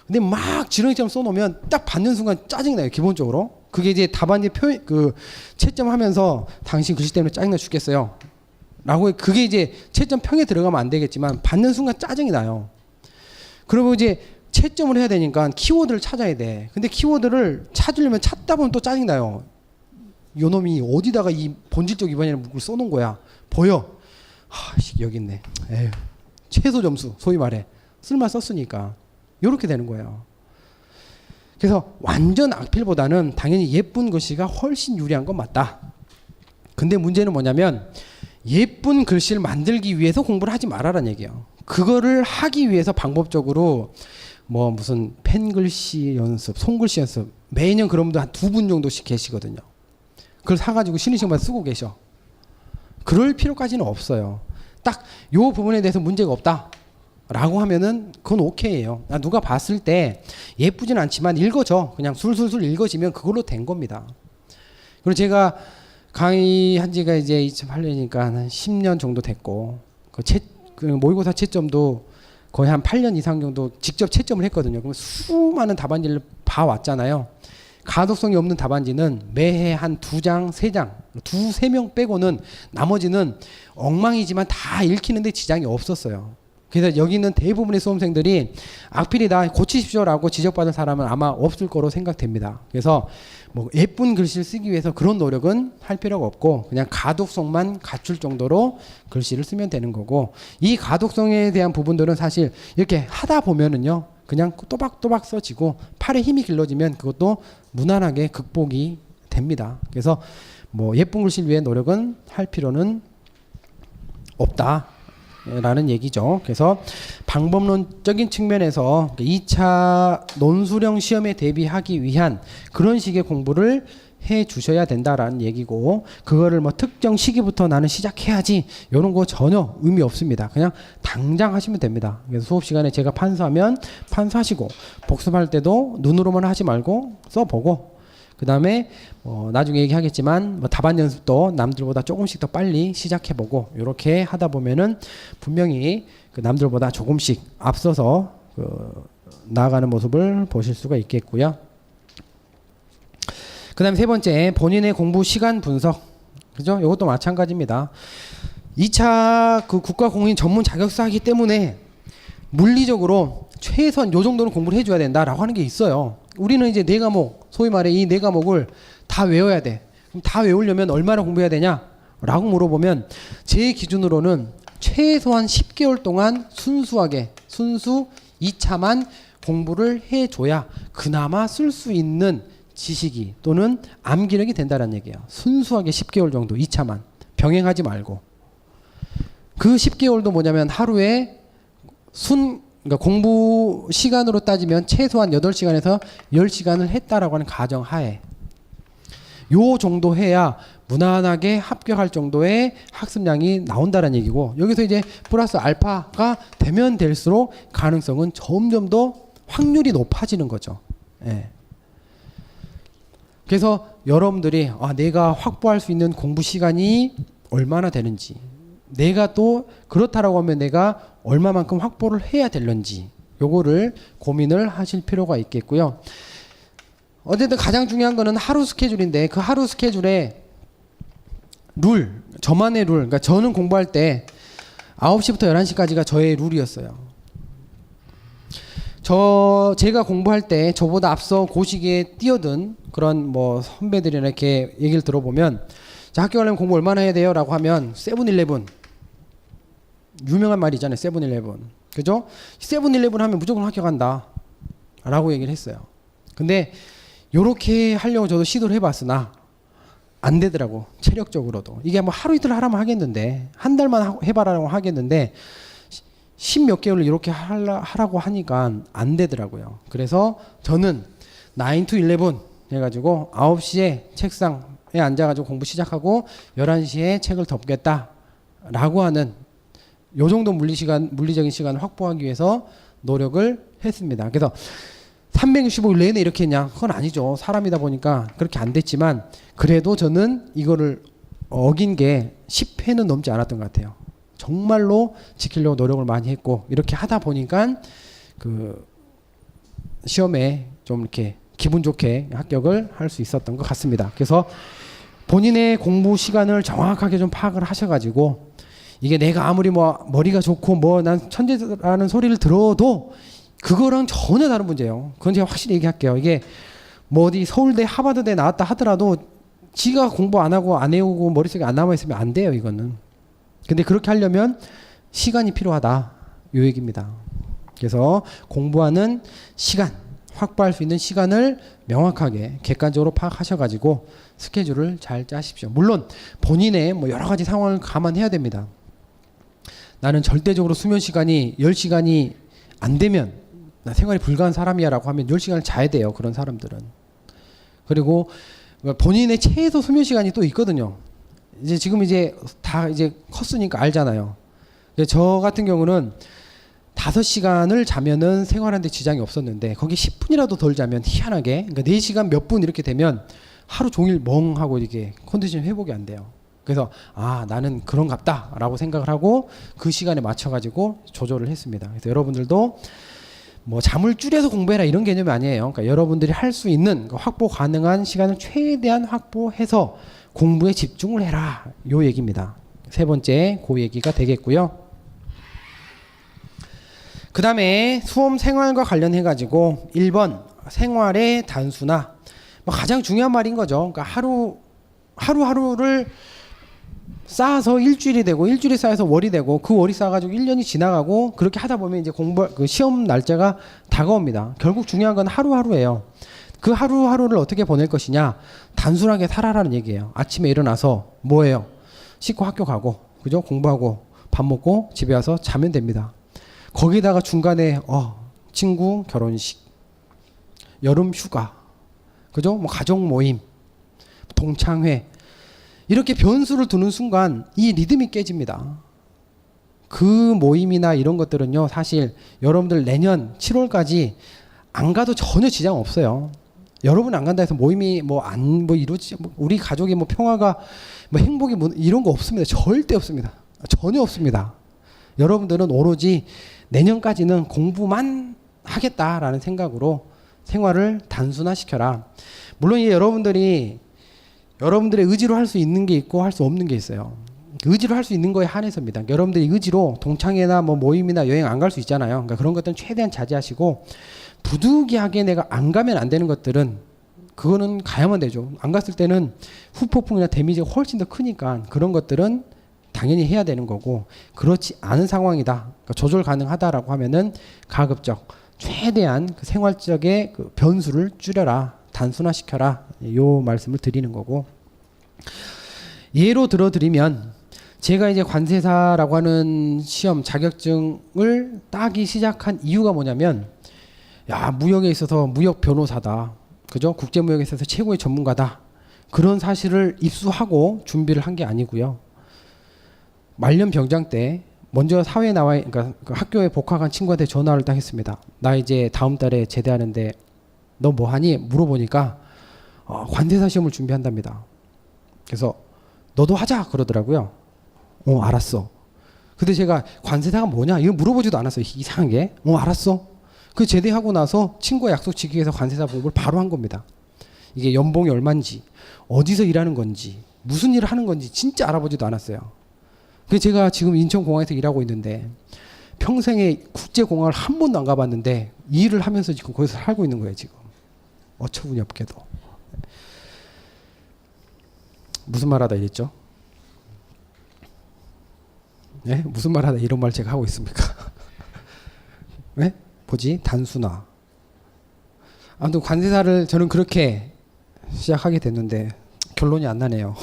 근데 막 지렁이처럼 써놓으면 딱 받는 순간 짜증이 나요. 기본적으로. 그게 이제 답안지 그 채점하면서 당신 글씨 때문에 짜증나 죽겠어요 라고, 그게 이제 채점 평에 들어가면 안 되겠지만 받는 순간 짜증이 나요. 그리고 이제 채점을 해야 되니까 키워드를 찾아야 돼. 근데 키워드를 찾으려면 찾다 보면 또 짜증나요. 요 놈이 어디다가 이 본질적 위반이라는 문구를 써놓은 거야. 보여. 여기 있네. 에휴. 최소 점수, 소위 말해. 쓸만 썼으니까. 요렇게 되는 거예요. 그래서 완전 악필보다는 당연히 예쁜 글씨가 훨씬 유리한 건 맞다. 근데 문제는 뭐냐면 예쁜 글씨를 만들기 위해서 공부를 하지 말아라는 얘기예요. 그거를 하기 위해서 방법적으로 뭐 무슨 펜글씨 연습, 손글씨 연습, 매년 그런 분들 한 2분 정도씩 계시거든요. 그걸 사가지고 쉬는 시간마다 쓰고 계셔. 그럴 필요까지는 없어요. 딱 요 부분에 대해서 문제가 없다 라고 하면은 그건 오케이예요. 누가 봤을 때 예쁘진 않지만 읽어져. 그냥 술술술 읽어지면 그걸로 된 겁니다. 그리고 제가 강의한 지가 이제 2008년이니까 한 10년 정도 됐고, 그 모의고사 채점도 거의 한 8년 이상 정도 직접 채점을 했거든요. 그럼 수많은 답안지를 봐왔잖아요. 가독성이 없는 답안지는 매해 한 2장, 3장, 2-3명 빼고는 나머지는 엉망이지만 다 읽히는데 지장이 없었어요. 그래서 여기 있는 대부분의 수험생들이 악필이다 고치십시오라고 지적받을 사람은 아마 없을 거로 생각됩니다. 그래서 뭐 예쁜 글씨를 쓰기 위해서 그런 노력은 할 필요가 없고 그냥 가독성만 갖출 정도로 글씨를 쓰면 되는 거고, 이 가독성에 대한 부분들은 사실 이렇게 하다 보면은요 그냥 또박또박 써지고 팔에 힘이 길러지면 그것도 무난하게 극복이 됩니다. 그래서 뭐 예쁜 글씨를 위해 노력은 할 필요는 없다 라는 얘기죠. 그래서 방법론적인 측면에서 2차 논술형 시험에 대비하기 위한 그런 식의 공부를 해 주셔야 된다라는 얘기고, 그거를 뭐 특정 시기부터 나는 시작해야지 이런 거 전혀 의미 없습니다. 그냥 당장 하시면 됩니다. 그래서 수업 시간에 제가 판서하면 판서하시고, 복습할 때도 눈으로만 하지 말고 써보고, 그 다음에 나중에 얘기하겠지만 뭐 답안 연습도 남들보다 조금씩 더 빨리 시작해보고, 이렇게 하다 보면은 분명히 그 남들보다 조금씩 앞서서 나아가는 모습을 보실 수가 있겠고요. 그 다음에 세 번째, 본인의 공부 시간 분석. 그죠? 이것도 마찬가지입니다. 2차 그 국가공인 전문 자격사 하기 때문에 물리적으로 최소한 요 정도는 공부를 해줘야 된다라고 하는 게 있어요. 우리는 이제 4과목, 소위 말해 이 4과목을 다 외워야 돼. 그럼 다 외우려면 얼마나 공부해야 되냐? 라고 물어보면 제 기준으로는 최소한 10개월 동안 순수하게 순수 2차만 공부를 해줘야 그나마 쓸 수 있는 지식이 또는 암기력이 된다는 얘기예요. 순수하게 10개월 정도 2차만 병행하지 말고. 그 10개월도 뭐냐면 하루에 그러니까 공부 시간으로 따지면 최소한 8시간에서 10시간을 했다라고 하는 가정하에 요 정도 해야 무난하게 합격할 정도의 학습량이 나온다는 얘기고, 여기서 이제 플러스 알파가 되면 될수록 가능성은 점점 더 확률이 높아지는 거죠. 예. 그래서 여러분들이 내가 확보할 수 있는 공부 시간이 얼마나 되는지, 내가 또 그렇다라고 하면 내가 얼마만큼 확보를 해야 될런지 요거를 고민을 하실 필요가 있겠고요. 어쨌든 가장 중요한 거는 하루 스케줄인데, 그 하루 스케줄에 룰, 저만의 룰, 그러니까 저는 공부할 때 9시부터 11시까지가 저의 룰이었어요. 제가 공부할 때 저보다 앞서 고시기에 뛰어든 그런 뭐 선배들이나 이렇게 얘기를 들어보면, 자, 학교 가려면 공부 얼마나 해야 돼요? 라고 하면 세븐일레븐, 유명한 말이 있잖아요. 세븐일레븐. 그죠? 세븐일레븐 하면 무조건 합격한다 라고 얘기를 했어요. 근데 요렇게 하려고 저도 시도를 해봤으나 안 되더라고. 체력적으로도. 이게 뭐 하루 이틀 하라면 하겠는데, 한 달만 해봐라고 하겠는데 10몇 개월을 이렇게 하라고 하니까 안 되더라고요. 그래서 저는 9 to 11 해가지고 9시에 책상에 앉아가지고 공부 시작하고 11시에 책을 덮겠다 라고 하는 요 정도 물리적인 시간을 확보하기 위해서 노력을 했습니다. 그래서 365일 내내 이렇게 했냐? 그건 아니죠. 사람이다 보니까 그렇게 안 됐지만, 그래도 저는 이거를 어긴 게 10회는 넘지 않았던 것 같아요. 정말로 지키려고 노력을 많이 했고, 이렇게 하다 보니까 그 시험에 좀 이렇게 기분 좋게 합격을 할 수 있었던 것 같습니다. 그래서 본인의 공부 시간을 정확하게 좀 파악을 하셔가지고, 이게 내가 아무리 뭐 머리가 좋고 뭐 난 천재라는 소리를 들어도 그거랑 전혀 다른 문제예요. 그건 제가 확실히 얘기할게요. 이게 뭐 어디 서울대 하버드대 나왔다 하더라도 지가 공부 안 하고 안 해오고 머릿속에 안 남아있으면 안 돼요. 이거는. 근데 그렇게 하려면 시간이 필요하다 요 얘기입니다. 그래서 공부하는 시간, 확보할 수 있는 시간을 명확하게 객관적으로 파악하셔가지고 스케줄을 잘 짜십시오. 물론 본인의 뭐 여러 가지 상황을 감안해야 됩니다. 나는 절대적으로 수면 시간이 10시간이 안 되면 나 생활이 불가한 사람이야 라고 하면 10시간을 자야 돼요. 그런 사람들은. 그리고 본인의 최소 수면 시간이 또 있거든요. 이제 지금 이제 다 이제 컸으니까 알잖아요. 저 같은 경우는 5시간을 자면은 생활하는데 지장이 없었는데, 거기 10분이라도 덜 자면 희한하게, 그러니까 4시간 몇 분 이렇게 되면 하루 종일 멍하고 이렇게 컨디션 회복이 안 돼요. 그래서 나는 그런갑다 라고 생각을 하고 그 시간에 맞춰가지고 조절을 했습니다. 그래서 여러분들도 뭐 잠을 줄여서 공부해라 이런 개념이 아니에요. 그러니까 여러분들이 할 수 있는 확보 가능한 시간을 최대한 확보해서 공부에 집중을 해라 요 얘기입니다. 세 번째 그 얘기가 되겠고요. 그 다음에 수험 생활과 관련해 가지고 1번 생활의 단순화. 뭐 가장 중요한 말인 거죠. 그러니까 하루하루를 쌓아서 일주일이 되고 일주일이 쌓여서 월이 되고 그 월이 쌓아가지고 1년이 지나가고 그렇게 하다 보면 이제 그 시험 날짜가 다가옵니다. 결국 중요한 건 하루하루예요. 그 하루하루를 어떻게 보낼 것이냐, 단순하게 살아라는 얘기예요. 아침에 일어나서 뭐예요? 씻고 학교 가고, 그죠? 공부하고 밥 먹고 집에 와서 자면 됩니다. 거기다가 중간에 친구 결혼식, 여름 휴가, 그죠? 뭐 가족 모임, 동창회, 이렇게 변수를 두는 순간 이 리듬이 깨집니다. 그 모임이나 이런 것들은요, 사실 여러분들 내년 7월까지 안 가도 전혀 지장 없어요. 여러분 안 간다 해서 모임이 이루어지지, 우리 가족이 평화가 행복이 이런 거 없습니다. 절대 없습니다. 전혀 없습니다. 여러분들은 오로지 내년까지는 공부만 하겠다라는 생각으로 생활을 단순화시켜라. 물론 이제 여러분들의 의지로 할 수 있는 게 있고 할 수 없는 게 있어요. 의지로 할 수 있는 거에 한해서입니다. 여러분들이 의지로 동창회나 모임이나 여행 안 갈 수 있잖아요. 그러니까 그런 것들은 최대한 자제하시고, 부득이하게 내가 안 가면 안 되는 것들은 그거는 가야만 되죠. 안 갔을 때는 후폭풍이나 데미지가 훨씬 더 크니까 그런 것들은 당연히 해야 되는 거고, 그렇지 않은 상황이다, 그러니까 조절 가능하다라고 하면은 가급적 최대한 그 생활적의 그 변수를 줄여라, 단순화시켜라, 요 말씀을 드리는 거고, 예로 들어드리면 제가 이제 관세사라고 하는 시험 자격증을 따기 시작한 이유가 뭐냐면, 무역에 있어서 무역 변호사다, 그죠? 국제무역에 있어서 최고의 전문가다, 그런 사실을 입수하고 준비를 한 게 아니고요. 말년 병장 때 먼저 사회에 그러니까 그 학교에 복학한 친구한테 전화를 딱 했습니다. 나 이제 다음 달에 제대하는데 너 뭐 하니? 물어보니까 관세사 시험을 준비한답니다. 그래서 너도 하자 그러더라고요. 알았어. 근데 제가 관세사가 뭐냐 이거 물어보지도 않았어요. 이상하게. 알았어. 그 제대하고 나서 친구와 약속 지키기 위해서 관세사 공부를 바로 한 겁니다. 이게 연봉이 얼마인지, 어디서 일하는 건지, 무슨 일을 하는 건지 진짜 알아보지도 않았어요. 그래서 제가 지금 인천공항에서 일하고 있는데 평생에 국제공항을 한 번도 안 가봤는데 이 일을 하면서 지금 거기서 살고 있는 거예요. 지금 어처구니 없게도. 무슨 말하다 이랬죠? 네? 무슨 말하다 이런 말 제가 하고 있습니까? 네? 단순화. 아무튼 관세사를 저는 그렇게 시작하게 됐는데 결론이 안 나네요.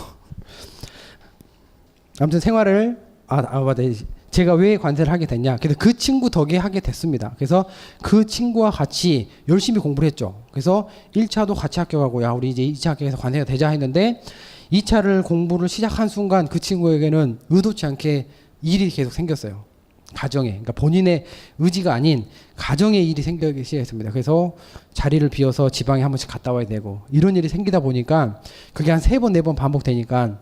아무튼 생활을 맞아. 제가 왜 관세를 하게 됐냐? 그래서 그 친구 덕에 하게 됐습니다. 그래서 그 친구와 같이 열심히 공부를 했죠. 그래서 1차도 같이 합격하고, 우리 이제 2차 합격해서 관세가 되자 했는데 2차를 공부를 시작한 순간 그 친구에게는 의도치 않게 일이 계속 생겼어요. 가정에. 그러니까 본인의 의지가 아닌 가정의 일이 생기기 시작했습니다. 그래서 자리를 비워서 지방에 한 번씩 갔다 와야 되고, 이런 일이 생기다 보니까 그게 한 3번, 4번 반복되니까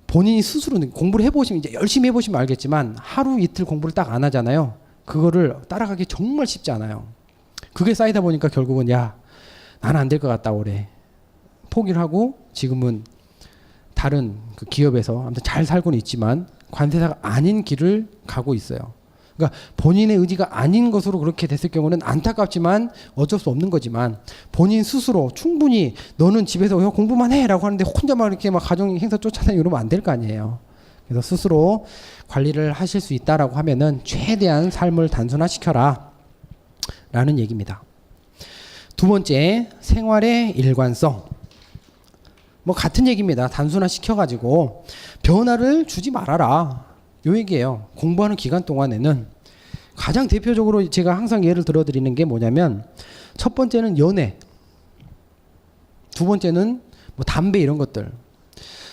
본인이 스스로는 공부를 해보시면, 이제 열심히 해보시면 알겠지만 하루 이틀 공부를 딱 안 하잖아요. 그거를 따라가기 정말 쉽지 않아요. 그게 쌓이다 보니까 결국은 나는 안 될 것 같다 올해 포기를 하고, 지금은 다른 그 기업에서 아무튼 잘 살고는 있지만 관세사가 아닌 길을 가고 있어요. 그러니까 본인의 의지가 아닌 것으로 그렇게 됐을 경우는 안타깝지만 어쩔 수 없는 거지만, 본인 스스로 충분히 너는 집에서 공부만 해라고 하는데 혼자만 이렇게 가정 행사 쫓아다니고 이러면 안 될 거 아니에요. 그래서 스스로 관리를 하실 수 있다라고 하면은 최대한 삶을 단순화시켜라 라는 얘기입니다. 두 번째, 생활의 일관성. 같은 얘기입니다. 단순화 시켜가지고 변화를 주지 말아라, 요 얘기예요. 공부하는 기간 동안에는 가장 대표적으로 제가 항상 예를 들어드리는 게 뭐냐면, 첫 번째는 연애, 두 번째는 담배 이런 것들.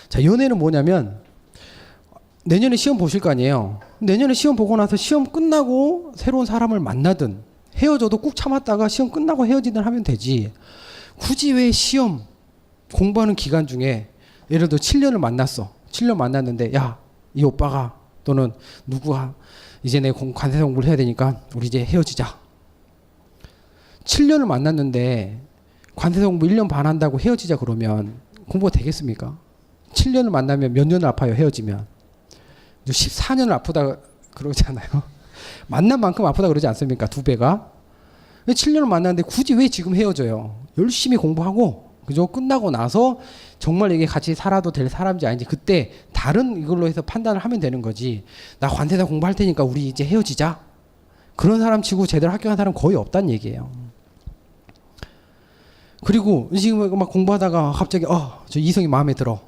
자, 연애는 뭐냐면 내년에 시험 보실 거 아니에요. 내년에 시험 보고 나서 시험 끝나고 새로운 사람을 만나든 헤어져도 꾹 참았다가 시험 끝나고 헤어지든 하면 되지, 굳이 왜 시험 공부하는 기간 중에, 예를 들어 7년을 만났어. 7년 만났는데 이 오빠가 또는 누구가 이제 내 관세사 공부를 해야 되니까 우리 이제 헤어지자. 7년을 만났는데 관세사 공부 1년 반 한다고 헤어지자 그러면 공부가 되겠습니까? 7년을 만나면 몇 년을 아파요, 헤어지면. 14년을 아프다 그러잖아요. 만난 만큼 아프다 그러지 않습니까? 2배가. 7년을 만났는데 굳이 왜 지금 헤어져요? 열심히 공부하고 그죠? 끝나고 나서 정말 이게 같이 살아도 될 사람인지 아닌지 그때 다른 이걸로 해서 판단을 하면 되는 거지. 나 관세사 공부할 테니까 우리 이제 헤어지자. 그런 사람 치고 제대로 합격한 사람 거의 없다는 얘기예요. 그리고 지금 막 공부하다가 갑자기 저 이성이 마음에 들어.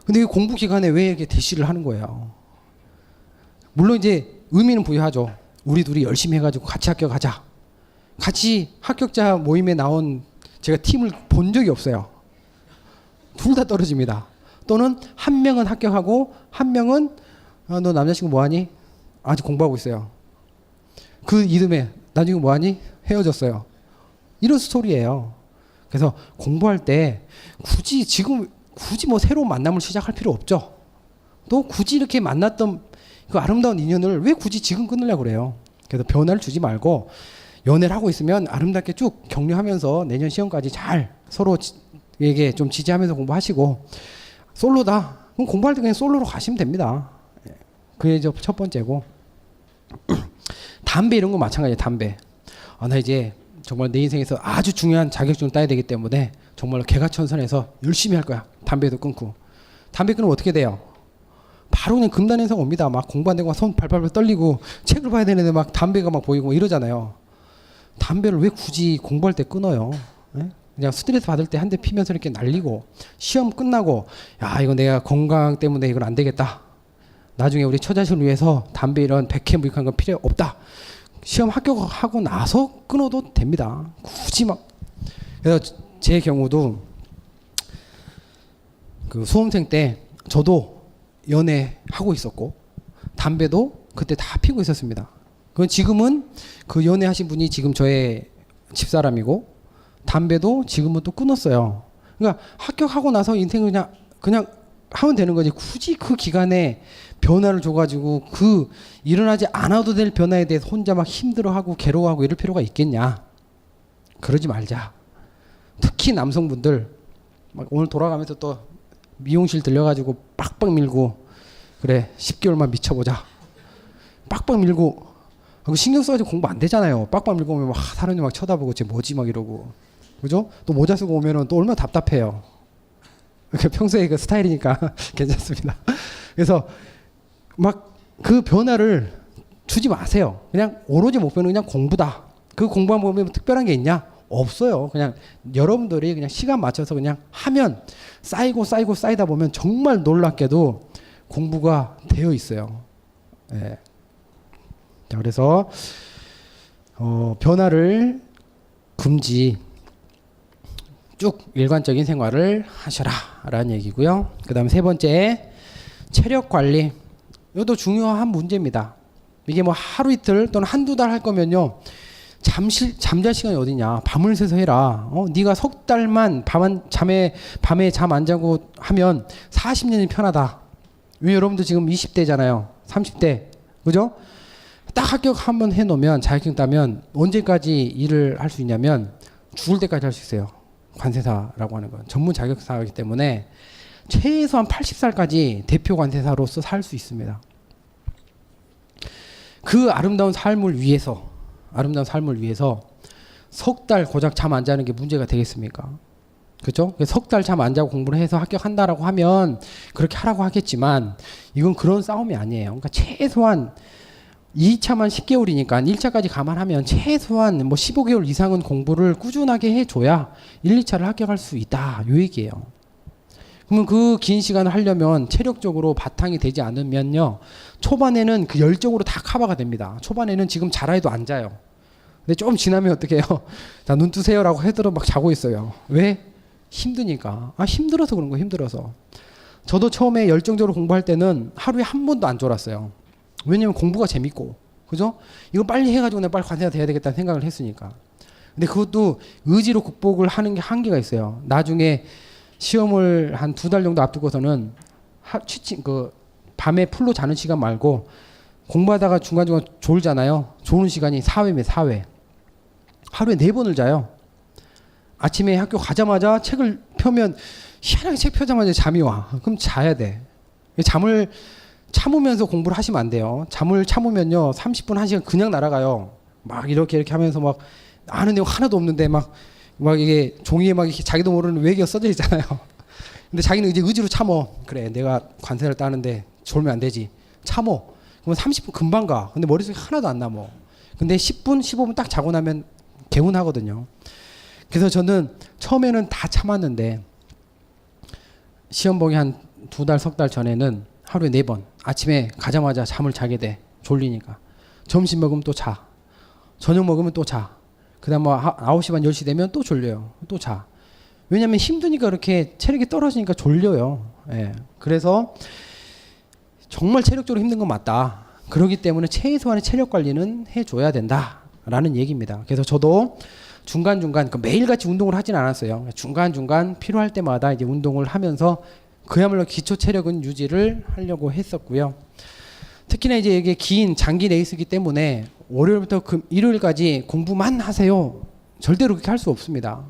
근데 공부 기간에 왜 이렇게 대시를 하는 거예요? 물론 이제 의미는 부여하죠. 우리 둘이 열심히 해가지고 같이 합격하자. 같이 합격자 모임에 나온 제가 팀을 본 적이 없어요. 둘 다 떨어집니다. 또는 한 명은 합격하고 한 명은 너 남자친구 뭐하니? 아직 공부하고 있어요. 그 이듬해 나중에 뭐하니? 헤어졌어요. 이런 스토리예요. 그래서 공부할 때 굳이 뭐 새로운 만남을 시작할 필요 없죠. 또 굳이 이렇게 만났던 그 아름다운 인연을 왜 굳이 지금 끊으려고 그래요. 그래서 변화를 주지 말고 연애를 하고 있으면 아름답게 쭉 격려하면서 내년 시험까지 잘 서로에게 좀 지지하면서 공부하시고, 솔로다 그럼 공부할 때 그냥 솔로로 가시면 됩니다. 그게 첫 번째고. 담배 이런 거 마찬가지예요. 담배. 나 이제 정말 내 인생에서 아주 중요한 자격증을 따야 되기 때문에 정말로 개가천선해서 열심히 할 거야. 담배도 끊고. 담배 끊으면 어떻게 돼요? 바로 그냥 금단현상 옵니다. 막 공부 안 되고 손 발발발 떨리고 책을 봐야 되는데 막 담배가 막 보이고 이러잖아요. 담배를 왜 굳이 공부할 때 끊어요? 네? 그냥 스트레스 받을 때 한 대 피면서 이렇게 날리고 시험 끝나고 야 이거 내가 건강 때문에 이건 안 되겠다. 나중에 우리 처자식을 위해서 담배 이런 백해무익한 건 필요 없다. 시험 합격하고 나서 끊어도 됩니다. 굳이 막. 그래서 제 경우도 그 수험생 때 저도 연애하고 있었고 담배도 그때 다 피고 있었습니다. 그건 지금은 그 연애하신 분이 지금 저의 집사람이고 담배도 지금은 또 끊었어요. 그러니까 합격하고 나서 인생을 그냥 하면 되는 거지. 굳이 그 기간에 변화를 줘가지고 그 일어나지 않아도 될 변화에 대해서 혼자 막 힘들어하고 괴로워하고 이럴 필요가 있겠냐. 그러지 말자. 특히 남성분들 막 오늘 돌아가면서 또 미용실 들려가지고 빡빡 밀고 그래 10개월만 미쳐보자. 빡빡 밀고 신경 써가지고 공부 안 되잖아요. 빡빡 밀고 오면 막 사람이 막 쳐다보고 쟤 뭐지 막 이러고 그죠? 또 모자 쓰고 오면은 또 얼마나 답답해요. 평소에 그 스타일이니까 괜찮습니다. 그래서 막 그 변화를 주지 마세요. 그냥 오로지 목표는 그냥 공부다. 그 공부한 보면 특별한 게 있냐? 없어요. 그냥 여러분들이 그냥 시간 맞춰서 그냥 하면 쌓이다 보면 정말 놀랍게도 공부가 되어 있어요. 네. 자, 그래서 변화를 금지. 쭉 일관적인 생활을 하셔라 라는 얘기고요. 그 다음에 세 번째, 체력 관리. 이것도 중요한 문제입니다. 이게 뭐 하루 이틀 또는 한두 달 할 거면요, 잠잘 시간이 어디냐. 밤을 새서 해라. 네가 석 달만 밤에 잠 안 자고 하면 40년이 편하다. 왜 여러분들 지금 20대잖아요. 30대. 그죠? 딱 합격 한번 해놓으면, 자격증 따면 언제까지 일을 할 수 있냐면 죽을 때까지 할 수 있어요. 관세사라고 하는 건 전문 자격사이기 때문에 최소한 80살까지 대표 관세사로서 살 수 있습니다. 그 아름다운 삶을 위해서 석 달 고작 잠 안 자는 게 문제가 되겠습니까? 그렇죠? 석 달 잠 안 자고 공부를 해서 합격한다라고 하면 그렇게 하라고 하겠지만 이건 그런 싸움이 아니에요. 그러니까 최소한 2차만 10개월이니까 1차까지 감안하면 최소한 뭐 15개월 이상은 공부를 꾸준하게 해줘야 1, 2차를 합격할 수 있다. 요 얘기예요. 그러면 그 긴 시간을 하려면 체력적으로 바탕이 되지 않으면요, 초반에는 그 열정으로 다 커버가 됩니다. 초반에는 지금 자라 해도 안 자요. 근데 좀 지나면 어떻게 해요? 자, 눈 뜨세요라고 해도 막 자고 있어요. 왜? 힘드니까. 힘들어서 그런 거예요. 힘들어서. 저도 처음에 열정적으로 공부할 때는 하루에 한 번도 안 졸았어요. 왜냐면 공부가 재밌고, 그죠? 이거 빨리 해가지고 내가 빨리 관세가 돼야 되겠다는 생각을 했으니까. 근데 그것도 의지로 극복을 하는 게 한계가 있어요. 나중에 시험을 한 2달 정도 앞두고서는 밤에 풀로 자는 시간 말고 공부하다가 중간중간 졸잖아요. 졸는 시간이 4회입니다. 4회. 하루에 4번을 자요. 아침에 학교 가자마자 책을 펴면 희한하게 책 펴자마자 잠이 와. 그럼 자야 돼. 잠을 참으면서 공부를 하시면 안 돼요. 잠을 참으면요 30분 1시간 그냥 날아가요. 막 이렇게 하면서 막 아는 내용 하나도 없는데 막 이게 종이에 막 이렇게 자기도 모르는 외계어 써져 있잖아요. 근데 자기는 이제 의지로 참어. 그래 내가 관세를 따는데 졸면 안 되지. 참어. 그러면 30분 금방 가. 근데 머릿속에 하나도 안 남어. 근데 10분 15분 딱 자고 나면 개운하거든요. 그래서 저는 처음에는 다 참았는데 시험 보기 한 2달, 석 달 전에는 하루에 4번 아침에 가자마자 잠을 자게 돼. 졸리니까. 점심 먹으면 또 자. 저녁 먹으면 또 자. 그 다음 뭐 9시 반 10시 되면 또 졸려요. 또 자. 왜냐면 힘드니까 그렇게 체력이 떨어지니까 졸려요. 예. 그래서 정말 체력적으로 힘든 건 맞다. 그렇기 때문에 최소한의 체력 관리는 해줘야 된다라는 얘기입니다. 그래서 저도 중간중간 매일같이 운동을 하진 않았어요. 중간중간 필요할 때마다 이제 운동을 하면서 그야말로 기초 체력은 유지를 하려고 했었고요. 특히나 이제 이게 긴 장기 레이스이기 때문에 월요일부터 일요일까지 공부만 하세요. 절대로 그렇게 할 수 없습니다.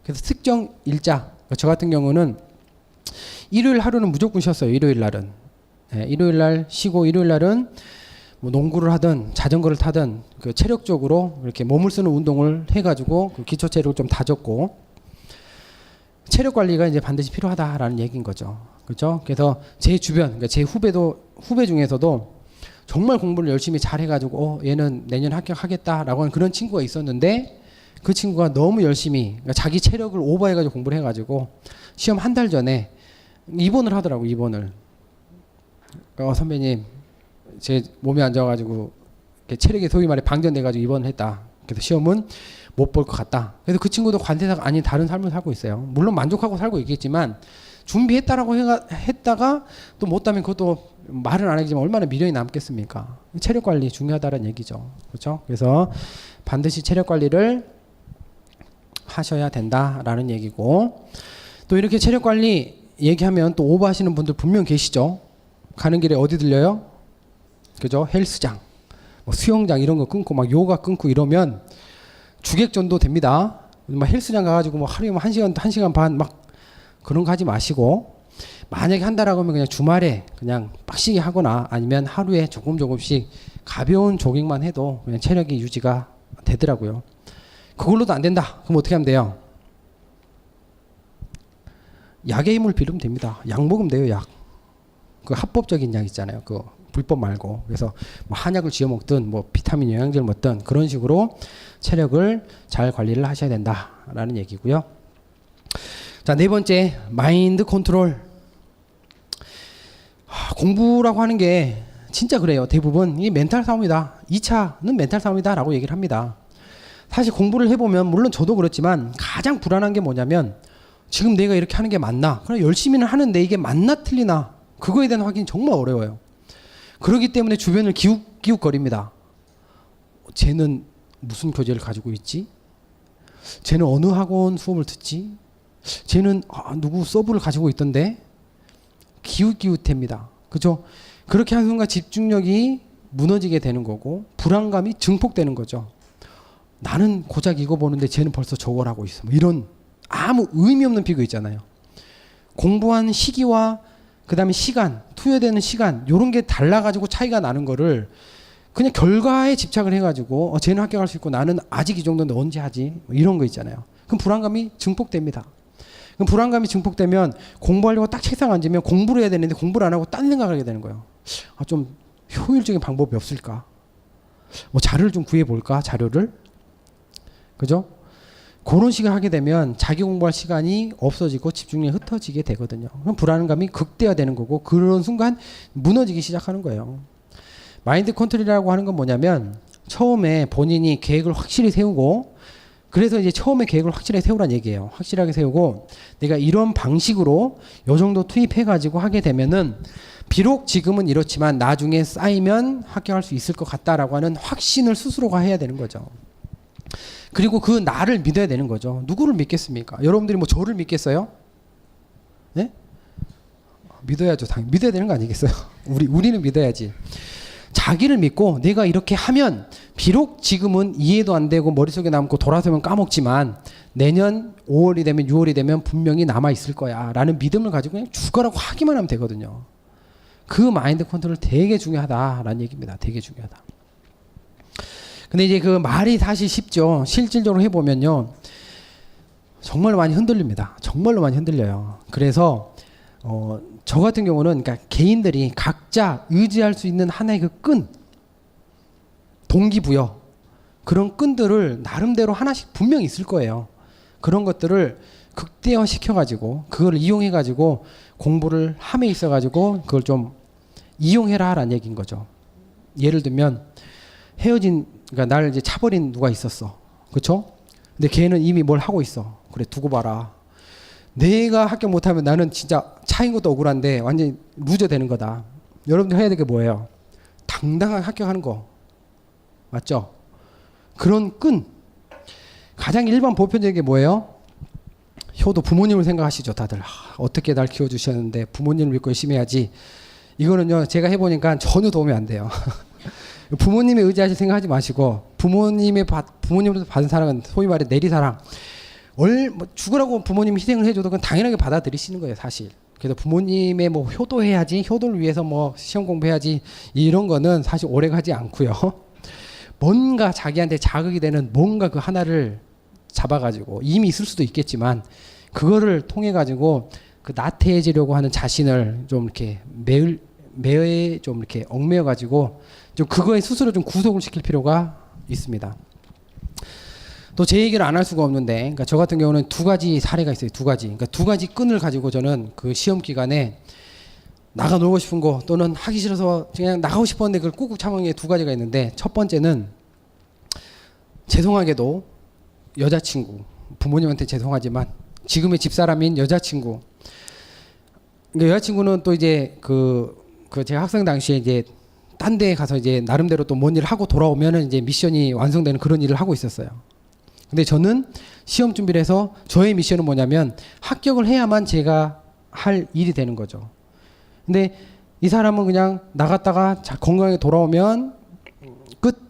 그래서 특정 일자, 저 같은 경우는 일요일 하루는 무조건 쉬었어요. 일요일 날은. 네, 일요일 날 쉬고 일요일 날은 뭐 농구를 하든 자전거를 타든 그 체력적으로 이렇게 몸을 쓰는 운동을 해가지고 그 기초 체력을 좀 다졌고 체력 관리가 이제 반드시 필요하다라는 얘기인 거죠. 그렇죠? 그래서 제 주변, 그러니까 제 후배 중에서도 정말 공부를 열심히 잘 해가지고 얘는 내년 합격하겠다라고 하는 그런 친구가 있었는데 그 친구가 너무 열심히 그러니까 자기 체력을 오버해가지고 공부를 해가지고 시험 한 달 전에 입원을 하더라고. 입원을. 선배님 제 몸이 안 좋아가지고 체력이 소위 말해 방전돼가지고 입원을 했다. 그래서 시험은 못 볼 것 같다. 그래서 그 친구도 관세사가 아닌 다른 삶을 살고 있어요. 물론 만족하고 살고 있겠지만 준비했다라고 했다가 또 못하면 그것도 말은 안 하지만 얼마나 미련이 남겠습니까? 체력 관리 중요하다는 얘기죠. 그렇죠? 그래서 반드시 체력 관리를 하셔야 된다라는 얘기고 또 이렇게 체력 관리 얘기하면 또 오버하시는 분들 분명 계시죠. 가는 길에 어디 들려요? 그죠? 헬스장, 뭐 수영장 이런 거 끊고 막 요가 끊고 이러면 주객전도 됩니다. 막 헬스장 가가지고 뭐 하루에 뭐 1시간, 1시간 반 막 그런 거 하지 마시고 만약에 한다라고 하면 그냥 주말에 그냥 빡시게 하거나 아니면 하루에 조금씩 가벼운 조깅만 해도 그냥 체력이 유지가 되더라고요. 그걸로도 안 된다. 그럼 어떻게 하면 돼요? 약의 힘을 빌으면 됩니다. 약 먹으면 돼요. 약. 그 합법적인 약 있잖아요. 그 불법 말고. 그래서 뭐 한약을 지어 먹든 뭐 비타민 영양제를 먹든 그런 식으로 체력을 잘 관리를 하셔야 된다라는 얘기고요. 자, 네 번째 마인드 컨트롤. 공부라고 하는 게 진짜 그래요. 대부분 이 멘탈 싸움이다. 2차는 멘탈 싸움이다라고 얘기를 합니다. 사실 공부를 해보면 물론 저도 그렇지만 가장 불안한 게 뭐냐면 지금 내가 이렇게 하는 게 맞나? 그럼 열심히는 하는데 이게 맞나 틀리나? 그거에 대한 확인이 정말 어려워요. 그렇기 때문에 주변을 기웃거립니다. 쟤는 무슨 교재를 가지고 있지? 쟤는 어느 학원 수업을 듣지? 쟤는 누구 서브를 가지고 있던데? 기웃기웃합니다. 그죠? 그렇게 하는 순간 집중력이 무너지게 되는 거고 불안감이 증폭되는 거죠. 나는 고작 이거 보는데 쟤는 벌써 저걸 하고 있어. 뭐 이런 아무 의미 없는 비교 있잖아요. 공부한 시기와 그 다음에 시간, 투여되는 시간 이런 게 달라가지고 차이가 나는 거를 그냥 결과에 집착을 해가지고 쟤는 합격할 수 있고 나는 아직 이 정도인데 언제 하지? 뭐 이런 거 있잖아요. 그럼 불안감이 증폭됩니다. 그럼 불안감이 증폭되면 공부하려고 딱 책상 앉으면 공부를 해야 되는데 공부를 안 하고 딴 생각을 하게 되는 거예요. 좀 효율적인 방법이 없을까? 뭐 자료를 좀 구해볼까? 자료를? 그죠? 그런 식으로 하게 되면 자기 공부할 시간이 없어지고 집중력이 흩어지게 되거든요. 그럼 불안감이 극대화되는 거고 그런 순간 무너지기 시작하는 거예요. 마인드 컨트롤이라고 하는 건 뭐냐면 처음에 본인이 계획을 확실히 세우고 그래서 이제 처음에 계획을 확실하게 세우란 얘기예요. 확실하게 세우고 내가 이런 방식으로 요 정도 투입해가지고 하게 되면은 비록 지금은 이렇지만 나중에 쌓이면 합격할 수 있을 것 같다라고 하는 확신을 스스로가 해야 되는 거죠. 그리고 그 나를 믿어야 되는 거죠. 누구를 믿겠습니까? 여러분들이 뭐 저를 믿겠어요? 네? 믿어야죠. 당연히 믿어야 되는 거 아니겠어요? 우리는 믿어야지. 자기를 믿고 내가 이렇게 하면 비록 지금은 이해도 안 되고 머릿속에 남고 돌아서면 까먹지만 내년 5월이 되면 6월이 되면 분명히 남아 있을 거야 라는 믿음을 가지고 그냥 죽어라고 하기만 하면 되거든요. 그 마인드 컨트롤 되게 중요하다라는 얘기입니다. 되게 중요하다. 근데 이제 그 말이 사실 쉽죠. 실질적으로 해보면요. 정말로 많이 흔들립니다. 정말로 많이 흔들려요. 그래서 저 같은 경우는 그러니까 개인들이 각자 의지할 수 있는 하나의 그 끈, 동기부여, 그런 끈들을 나름대로 하나씩 분명히 있을 거예요. 그런 것들을 극대화 시켜가지고 그걸 이용해가지고 공부를 함에 있어가지고 그걸 좀 이용해라 라는 얘기인 거죠. 예를 들면 그러니까 날 이제 차버린 누가 있었어. 그렇죠? 근데 걔는 이미 뭘 하고 있어. 그래 두고 봐라. 내가 합격 못하면 나는 진짜 차인 것도 억울한데 완전히 루저 되는 거다. 여러분들 해야 될 게 뭐예요? 당당하게 합격하는 거. 맞죠? 그런 끈. 가장 일반 보편적인 게 뭐예요? 효도 부모님을 생각하시죠 다들. 어떻게 날 키워주셨는데 부모님을 믿고 열심히 해야지. 이거는요 제가 해보니까 전혀 도움이 안 돼요. 부모님의 의지하실 생각하지 마시고 부모님으로부터 받은 사랑은 소위 말해 내리사랑. 뭐 죽으라고 부모님 희생을 해줘도 그건 당연하게 받아들이시는 거예요 사실. 그래서 부모님의 뭐 효도해야지, 효도를 위해서 뭐 시험 공부해야지 이런 거는 사실 오래 가지 않고요. 뭔가 자기한테 자극이 되는 뭔가 그 하나를 잡아가지고 이미 있을 수도 있겠지만 그거를 통해 가지고 그 나태해지려고 하는 자신을 좀 이렇게 매에 좀 이렇게 얽매여 가지고 좀 그거에 스스로 좀 구속을 시킬 필요가 있습니다. 또 제 얘기를 안 할 수가 없는데, 그러니까 저 같은 경우는 두 가지 사례가 있어요. 두 가지. 그러니까 두 가지 끈을 가지고 저는 그 시험 기간에 나가 놀고 싶은 거 또는 하기 싫어서 그냥 나가고 싶었는데 그걸 꾹꾹 참은 게 두 가지가 있는데, 첫 번째는 죄송하게도 여자친구, 부모님한테 죄송하지만 지금의 집사람인 여자친구. 그러니까 여자친구는 또 이제 제가 학생 당시에 이제 딴 데에 가서 이제 나름대로 또 뭔 일을 하고 돌아오면은 이제 미션이 완성되는 그런 일을 하고 있었어요. 근데 저는 시험 준비를 해서 저의 미션은 뭐냐면 합격을 해야만 제가 할 일이 되는 거죠. 근데 이 사람은 그냥 나갔다가 건강하게 돌아오면 끝.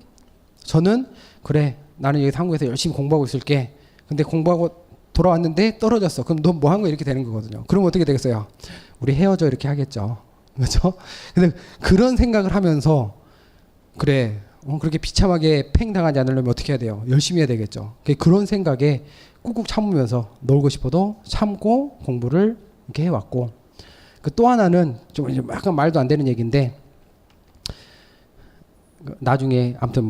저는 그래 나는 여기 한국에서 열심히 공부하고 있을게. 근데 공부하고 돌아왔는데 떨어졌어. 그럼 너 뭐 한 거 이렇게 되는 거거든요. 그럼 어떻게 되겠어요? 우리 헤어져 이렇게 하겠죠. 그렇죠? 근데 그런 생각을 하면서 그래 그렇게 비참하게 팽 당하지 않으려면 어떻게 해야 돼요? 열심히 해야 되겠죠. 그런 생각에 꾹꾹 참으면서 놀고 싶어도 참고 공부를 이렇게 해왔고, 그 또 하나는 좀 약간 말도 안 되는 얘기인데 나중에 아무튼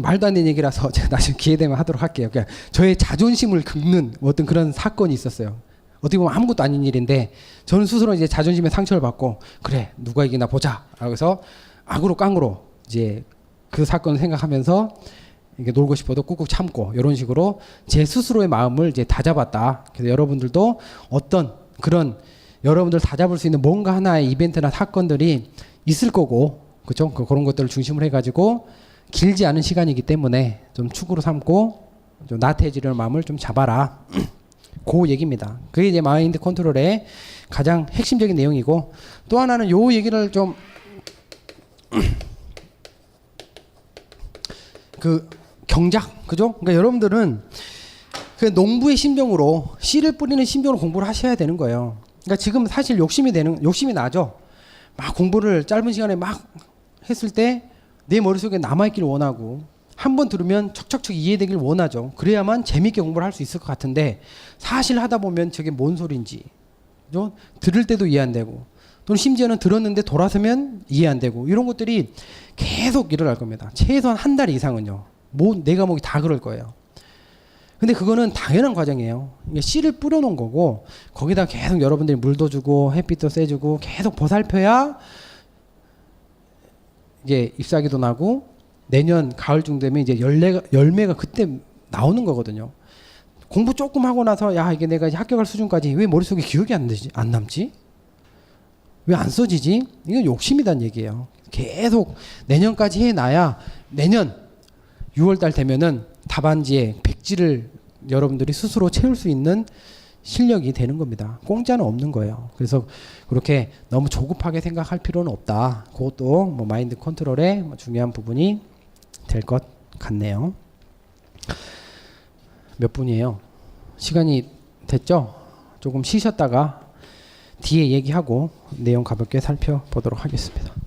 말도 안 되는 얘기라서 제가 나중에 기회 되면 하도록 할게요. 그러니까 저의 자존심을 긁는 어떤 그런 사건이 있었어요. 어떻게 보면 아무것도 아닌 일인데 저는 스스로 이제 자존심에 상처를 받고 그래 누가 이기나 보자. 그래서 악으로 깡으로 이제 그 사건을 생각하면서 이게 놀고 싶어도 꾹꾹 참고 이런 식으로 제 스스로의 마음을 이제 다잡았다. 그래서 여러분들도 어떤 그런 여러분들 다잡을 수 있는 뭔가 하나의 이벤트나 사건들이 있을 거고, 그렇죠? 그런 것들을 중심으로 해가지고 길지 않은 시간이기 때문에 좀 축으로 삼고 좀 나태해지려는 마음을 좀 잡아라. 그 얘기입니다. 그게 이제 마인드 컨트롤의 가장 핵심적인 내용이고, 또 하나는 요 얘기를 좀 경작, 그죠? 그러니까 여러분들은 그 농부의 심정으로 씨를 뿌리는 심정으로 공부를 하셔야 되는 거예요. 그러니까 지금 사실 욕심이 나죠. 막 공부를 짧은 시간에 막 했을 때 내 머릿속에 남아있기를 원하고 한 번 들으면 척척척 이해되길 원하죠. 그래야만 재밌게 공부를 할 수 있을 것 같은데 사실 하다 보면 저게 뭔 소린지, 그죠? 들을 때도 이해 안 되고 또는 심지어는 들었는데 돌아서면 이해 안 되고 이런 것들이 계속 일어날 겁니다. 최소한 한 달 이상은요. 내 과목이 다 그럴 거예요. 근데 그거는 당연한 과정이에요. 씨를 뿌려놓은 거고 거기다 계속 여러분들이 물도 주고 햇빛도 쐬주고 계속 보살펴야 이게 잎사귀도 나고 내년 가을쯤 되면 이제 열매가 그때 나오는 거거든요. 공부 조금 하고 나서 야 이게 내가 이제 합격할 수준까지 왜 머릿속에 기억이 안 남지? 왜 안 써지지? 이건 욕심이란 얘기예요. 계속 내년까지 해놔야 내년 6월달 되면은 답안지에 백지를 여러분들이 스스로 채울 수 있는 실력이 되는 겁니다. 공짜는 없는 거예요. 그래서 그렇게 너무 조급하게 생각할 필요는 없다. 그것도 뭐 마인드 컨트롤의 중요한 부분이 될 것 같네요. 몇 분이에요? 시간이 됐죠? 조금 쉬셨다가 뒤에 얘기하고 내용 가볍게 살펴보도록 하겠습니다.